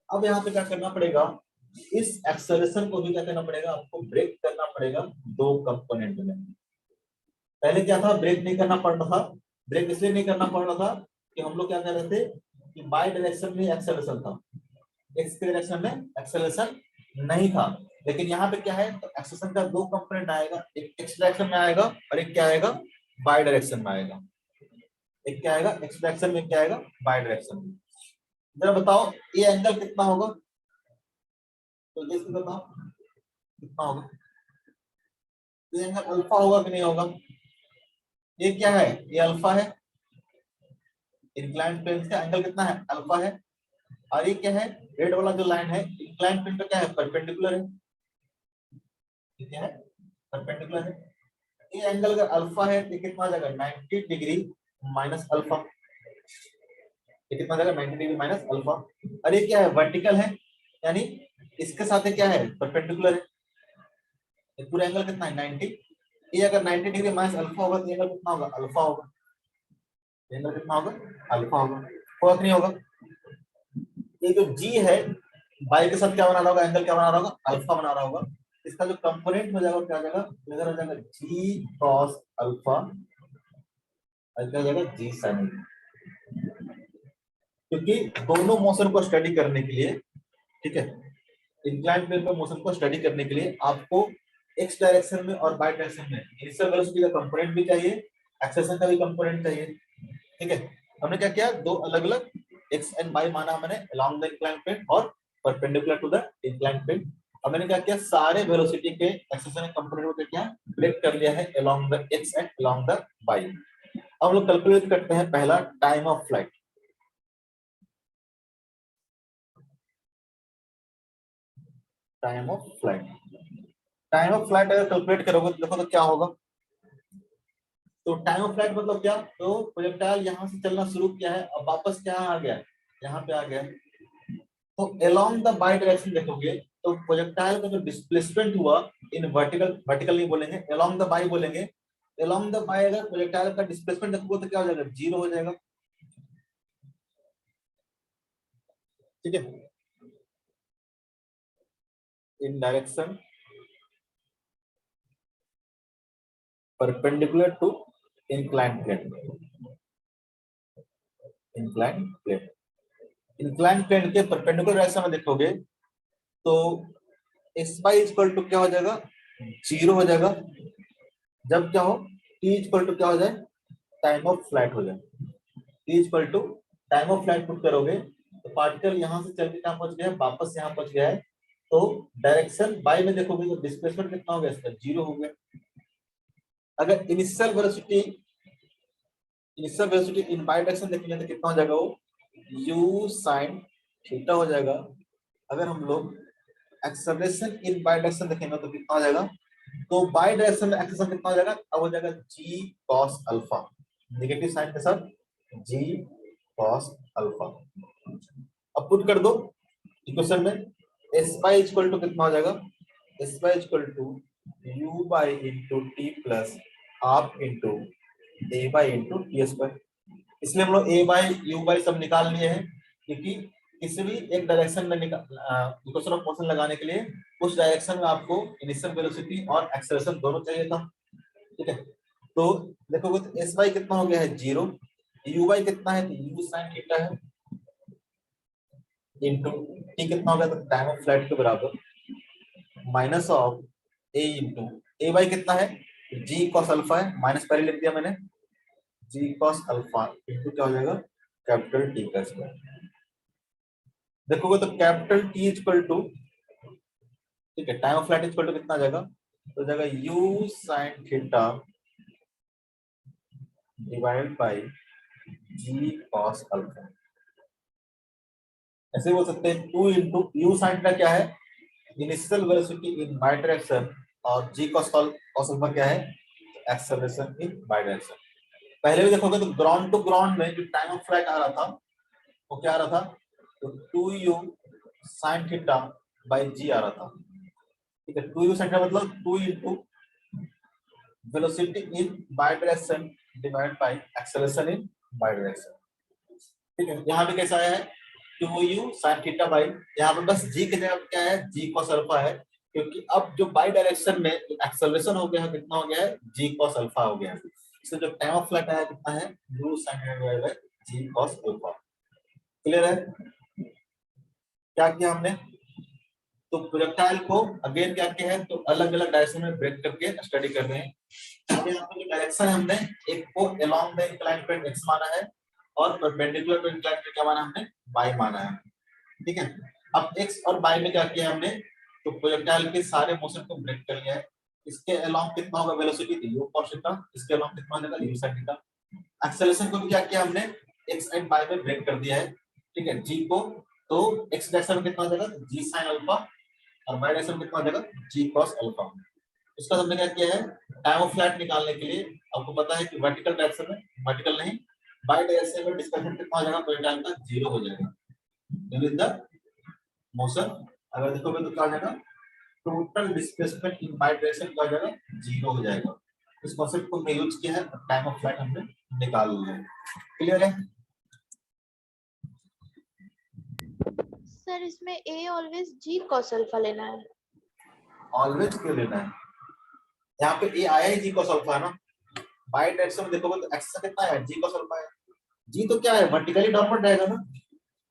अब यहाँ पे क्या करना पड़ेगा, इस एक्सेलरेशन को भी क्या करना पड़ेगा, आपको ब्रेक करना पड़ेगा दो कंपोनेंट में। पहले क्या था, ब्रेक नहीं करना पड़ रहा था। ब्रेक इसलिए नहीं करना पड़ रहा था कि हम लोग क्या कर रहे थे कि बाई डायरेक्शन में एक्सेलरेशन था, एक्स के डायरेक्शन में एक्सेलरेशन नहीं था। लेकिन यहाँ पे क्या है, तो एक्सेलरेशन का दो कंपोनेंट आएगा, एक एक्स डायरेक्शन में आएगा और एक क्या आएगा, बाई डायरेक्शन में आएगा। एक क्या आएगा, एक्स डायरेक्शन में, क्या आएगा, बाई डायरेक्शन में। जरा बताओ ये एंगल कितना होगा, तो जैसे बताओ कितना होगा, ये एंगल अल्फा होगा कि नहीं होगा? ये क्या है, ये अल्फा है, इंक्लाइंड प्लेन का एंगल कितना है, अल्फा है। और ये क्या है, रेड वाला जो लाइन है इंक्लाइंड प्लेन पे क्या है, परपेंडिकुलर है। ये क्या है, परपेंडिकुलर है। ये एंगल अगर अल्फा है तो कितना आ जाएगा, 90 डिग्री माइनस अल्फा। ये कितना आ जाएगा, 90 डिग्री माइनस अल्फा। और ये क्या है, वर्टिकल है, यानी इसके साथ क्या है, परपेंडिकुलर है। ये पूरा एंगल कितना है, 90। ये अगर 90 डिग्री माइनस अल्फा होगा तो ये एंगल कितना होगा, अल्फा होगा। ये एंगल कितना होगा, अल्फा होगा। होगा कि नहीं होगा? ये जो जी है बाई के साथ क्या बना रहा होगा, एंगल क्या बना रहा होगा, अल्फा बना रहा होगा। इसका जो कंपोनेंट हो जाएगा क्या आ जाएगा, इधर हो जाएगा जी कॉस अल्फा, और क्या हो जाएगा, जी साइन। क्योंकि दोनों मोशन को स्टडी करने के लिए, ठीक है, इंक्लाइंड प्लेन पर मोशन को स्टडी करने के लिए आपको एक्स डायरेक्शन में और बाय डायरेक्शन में इनिशियल वेलोसिटी का कंपोनेंट भी चाहिए, एक्सेलरेशन का भी कंपोनेंट चाहिए। ठीक है, हमने क्या किया, दो अलग अलग एक्स एंड वाई माना मैंने अलोंग द इंक्लाइंड प्लेन और perpendicular to the inclined plane. अब मैंने क्या किया, सारे वेलोसिटी के एक्सेलरेशन कंपोनेंट को क्या ब्रेक कर लिया है along the x and along the y. अब हम लोग कैलकुलेट करते हैं पहला time of flight. Time of flight, time of flight अगर कैलकुलेट करोगे तो देखो तो क्या होगा। तो टाइम ऑफ फ्लाइट मतलब क्या, तो प्रोजेक्टाइल यहाँ से चलना शुरू किया है, अब वापस क्या आ गया, यहाँ पे आ गया। तो अलोंग द बाई डायरेक्शन देखोगे तो प्रोजेक्टाइल का जो डिस्प्लेसमेंट हुआ इन वर्टिकल, वर्टिकल नहीं बोलेंगे, अलोंग द बाई बोलेंगे। अलोंग द बाई अगर प्रोजेक्टाइल का डिस्प्लेसमेंट देखोगे तो क्या हो जाएगा, जीरो हो जाएगा। ठीक है, in direction perpendicular to inclined plane, inclined plane, inclined plane के परपेंडिकुलर डायरेक्शन में देखोगे तो एक्स वाई इक्वल टू क्या हो जाएगा, जीरो हो जाएगा। जब क्या हो, टी इक्वल टू क्या हो जाए, टाइम ऑफ फ्लाइट हो जाए। T equal to time of flight put करोगे तो पार्टिकल यहाँ से चल के कहाँ पहुंच गया है, वापस यहाँ पहुंच गया है। तो डायरेक्शन बाई में देखोगे तो डिस्प्लेसमेंट कितना हो गया, इसका जीरो हो गया। अगर initial velocity in by direction देखेंगे तो कितना हो जाएगा, वो u sin थीटा हो जाएगा। अगर हम लोग एक्सेलरेशन इन बाई डायरेक्शन देखेंगे तो कितना हो जाएगा, तो बाई डायरेक्शन में एक्सेलरेशन कितना हो जाएगा, अब हो जाएगा g cos alpha, negative sign के साथ g cos अल्फा। अब पुट कर दो इक्वेशन में, s बाई इक्वल टू कितना हो जाएगा, s y equal to u y into t plus half into a y into T square. इसलिए हम लोग a बाई यू बाई सब निकाल लिए हैं, क्योंकि किसी भी एक डायरेक्शन में इक्वेशन ऑफ मोशन लगाने के लिए उस डायरेक्शन में आपको इनिशियल वेलोसिटी और एक्सेलरेशन दोनों चाहिए था। ठीक है, तो देखोगे तो एस वाई कितना हो गया है, जीरो। यू वाई कितना है, तो यू साइन थीटा है, इंटू टी कितना हो गया, तो टाइम ऑफ फ्लाइट के बराबर minus of a into a y कितना है, जी कॉस अल्फा है, माइनस पहले लिख दिया मैंने, जी कॉस अल्फा इंटू क्या हो जाएगा, कैपिटल टी का स्क्वायर। देखोगे तो कैपिटल टी इक्वल टू, ठीक है, time of flight equal to कितना आ जाएगा, तो जाएगा u sine theta divided by g cos alpha. ऐसे बोल सकते हैं 2 इंटू यू साइन थीटा क्या है, initial velocity in by direction, और जी कॉस अल्फा क्या है, एक्सेलरेशन इन बाई डायरेक्शन। पहले भी देखोगे तो ग्राउंड टू ग्राउंड में जो टाइम ऑफ फ्लाइट आ रहा था वो क्या आ रहा था, तो 2u sin थीटा बाय जी आ रहा था। ठीक है, 2u sin थीटा मतलब 2 into velocity in by direction divide by acceleration in by direction. ठीक है, यहाँ पे कैसा आया है, 2u sin थीटा बाई, यहाँ पे बस g की जगह क्या है, g cos अल्फा है, क्योंकि अब जो बाई डायरेक्शन में एक्सेलरेशन हो गया है कितना हो गया है, g cos अल्फा हो गया है। इससे जो टाइम ऑफ फ्लाइट आया कितना है, u sin theta divide by g cos alpha. Clear है? क्या किया हमने, तो प्रोजेक्टाइल को अगेन क्या किया है, तो अलग अलग डायरेक्शन में ब्रेक करके स्टडी कर रहे हैं। अब यहाँ पे जो डायरेक्शन है हमने एक को along the inclined plane x माना है और परपेंडिकुलर टू इंक्लाइंड प्लेन क्या माना हमने, y माना है। ठीक है, अब x और y में क्या किया हमने, तो प्रोजेक्टाइल के सारे मोशन को ब्रेक कर लिया है। इसके अलोंग कितना होगा वेलोसिटी यू cos थीटा, इसके अलोंग कितना हो जाएगा यू sin थीटा। एक्सेलरेशन को भी क्या किया हमने x एंड y में ब्रेक कर दिया है, ठीक है, g को, तो x डायरेक्शन में कितना हो जाएगा g sin अल्फा और y डायरेक्शन में कितना हो जाएगा g cos अल्फा। इसका हमने क्या किया है टाइम ऑफ फ्लाइट निकालने के लिए आपको पता है कि वर्टिकल डायरेक्शन में, वर्टिकल नहीं बाय डायरेक्शन में डिस्प्लेसमेंट कितना हो जाएगा प्रोजेक्टाइल का 0 हो जाएगा ड्यूरिंग द मोशन। अगर देखोगे तो क्या हो जाएगा total displacement in by direction क्या हो जाएगा 0 हो जाएगा। इस कॉन्सेप्ट को हमने यूज किया है, टाइम ऑफ फ्लाइट हमने निकाल लिया है। क्लियर है सर इसमें a always g cos alpha लेना है। ऑलवेज क्यों लेना है, यहाँ पे ए आया है जी cos अल्फा ना, बाय डायरेक्शन में देखोगे तो एक्स कितना है जी cos अल्फा है, जी तो क्या है वर्टिकली डाउनवर्ड रहेगा ना।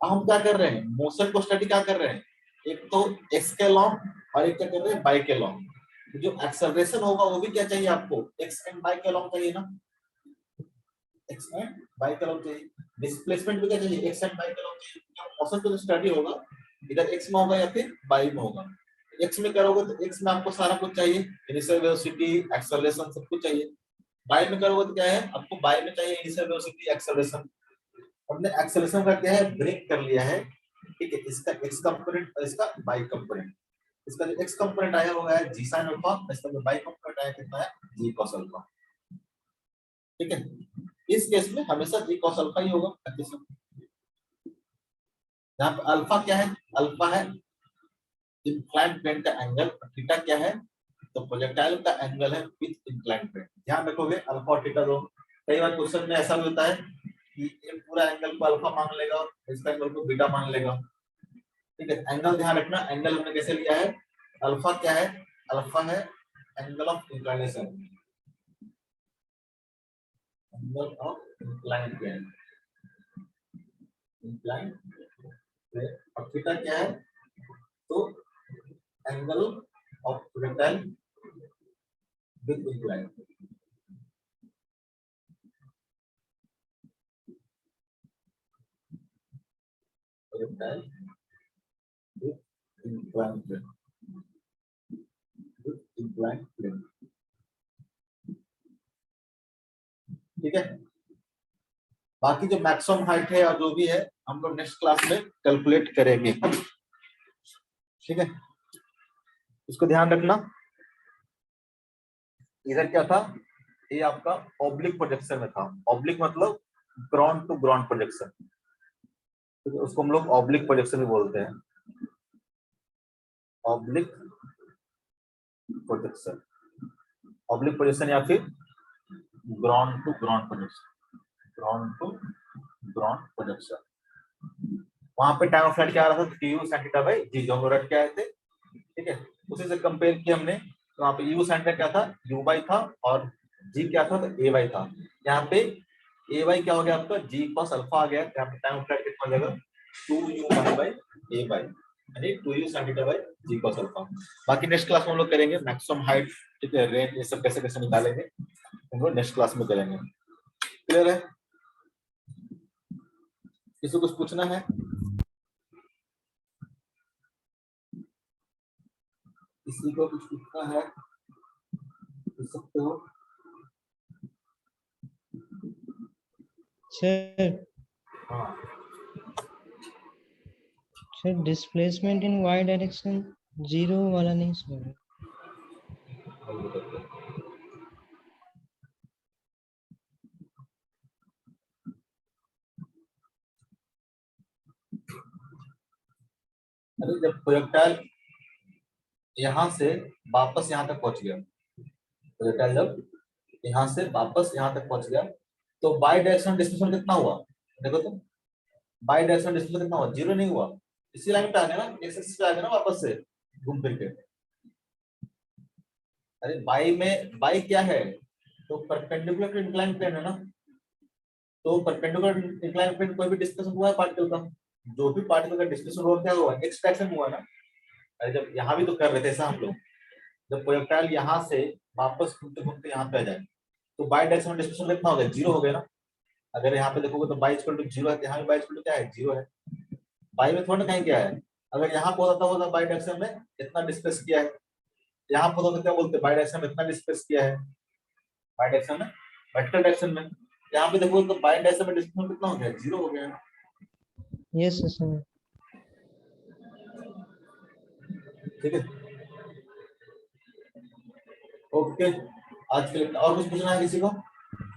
अब हम क्या कर रहे हैं मोशन को स्टडी क्या कर रहे हैं, एक तो एक्स के लॉन्ग और एक क्या कर रहे हैं बाय के लॉन्ग। जो एक्सेलरेशन होगा वो भी क्या चाहिए आपको एक्स एंड बाय के लॉन्ग चाहिए ना, एक्स एंड बाय के लॉन्ग चाहिए। डिस्प्लेसमेंट भी क्या चाहिए एक्स एंड बाय के लॉन्ग चाहिए। मोशन को जो स्टडी होगा इधर एक्स में होगा या फिर बाय में होगा। एक्स में करोगे तो एक्स में आपको सारा कुछ चाहिए, इनिशियल वेलोसिटी एक्सेलरेशन सब कुछ चाहिए। बाय में करोगे तो क्या है आपको बाय में चाहिए इनिशियल वेलोसिटी एक्सेलरेशन। हमने एक्सेलरेशन का क्या है ब्रेक कर लिया है, ठीक है, इसका एक्स कंपोनेंट और इसका बाय कंपोनेंट। इसका जो एक्स कंपोनेंट आया हुआ है जी sin अल्फा, इसका जो बाय कंपोनेंट आया कितना है जी cos अल्फा, ठीक है। इस केस में हमेशा जी cos अल्फा ही होगा। यहाँ पे अल्फा क्या है, अल्फा है इंक्लाइंड प्लेन का एंगल, थीटा क्या है तो प्रोजेक्टाइल का एंगल है विद इंक्लाइंड प्लेन। ध्यान रखोगे अल्फा और थीटा दो, कई बार क्वेश्चन में ऐसा भी होता है कि ये पूरा एंगल को अल्फा मान लेगा और इसका एंगल को बीटा मान लेगा, ठीक है। एंगल ध्यान रखना, एंगल हमने कैसे लिया है, अल्फा क्या है, अल्फा है angle of inclination, angle of inclined plane, inclined plane. और थीटा क्या है तो angle of projectile with inclined. Projectile with inclined plane, with inclined plane, ठीक है। बाकी जो मैक्सिमम हाइट है और जो भी है हम लोग नेक्स्ट क्लास में कैलकुलेट करेंगे, ठीक है। इसको ध्यान रखना। इधर क्या था, ये आपका ऑब्लिक प्रोजेक्शन में था, ऑब्लिक मतलब ग्राउंड टू ग्राउंड प्रोजेक्शन, तो उसको हम लोग ऑब्लिक प्रोजेक्शन भी बोलते हैं, ऑब्लिक प्रोजेक्शन, ऑब्लिक प्रोजेक्शन या फिर ground to ground projection, ground to ground projection. वहां पे टाइम ऑफ फ्लाइट क्या आ रहा था t u sin theta by g, जो हम रट के आए थे, ठीक है, उसी से कंपेयर किया हमने। तो वहां पे यू sin थीटा क्या था यू बाई था और जी क्या था तो ए वाई था। यहाँ पे ए वाई क्या हो गया आपका जी cos अल्फा आ गया, यहाँ पे टाइम ऑफ फ्लाइट कितना हो जाएगा 2u बाई ए बाई यानी 2u sin theta by g cos alpha. बाकी नेक्स्ट क्लास में हम लोग करेंगे मैक्सिमम हाइट, ठीक है, रेंज, ये सब कैसे कैसे निकालेंगे हम लोग नेक्स्ट क्लास में करेंगे। क्लियर है, किसी को कुछ पूछना है, किसी को कुछ पूछना है पूछ सकते हो। सर हाँ sir displacement in y direction 0 वाला नहीं समझ। अरे जब प्रोजेक्टाइल यहाँ से वापस यहाँ तक पहुंच गया, प्रोजेक्टाइल जब यहाँ से वापस यहाँ तक पहुंच गया तो बाय डायरेक्शन डिस्प्लेसमेंट कितना हुआ, देखो तो बाय डायरेक्शन डिस्प्लेसमेंट कितना हुआ, 0 नहीं हुआ, इसी लाइन पे आ गया ना, एक्स एक्सिस पे आ गया ना वापस से घूम फिर के। अरे बाय में बाय क्या है तो परपेंडिकुलर टू इंक्लाइन प्लेन है ना, तो परपेंडिकुलर इंक्लाइन प्लेन कोई भी डिस्प्लेसमेंट हुआ है पार्टिकल का, जो भी पार्टिकल का डिस्प्लेसमेंट हुआ क्या हुआ एक्स डायरेक्शन हुआ ना। अरे जब यहाँ भी तो कर रहे थे ऐसा हम लोग, जब प्रोजेक्टाइल यहाँ से वापस घूमते घूमते यहाँ पे आ जाए तो बाय डायरेक्शन डिस्प्लेसमेंट कितना हो गया 0 हो गया ना। अगर यहाँ पे देखोगे तो बाय इक्वल टू 0 है, यहाँ भी बाय इक्वल टू क्या है 0 है, बाय में थोड़ा ना कहीं क्या है, अगर यहाँ पे होता होता बाई डायरेक्शन में इतना डिस्कस किया है, यहाँ पे होता तो क्या बोलते बाई डायरेक्शन में इतना डिस्कस किया है, बाई डायरेक्शन में वर्टिकल डायरेक्शन में। यहाँ पे देखो तो बाई डायरेक्शन में डिस्टेंस कितना हो गया, 0 हो गया है। Yes sir. ठीक है, ओके। आज के लिए और कुछ पूछना है किसी को?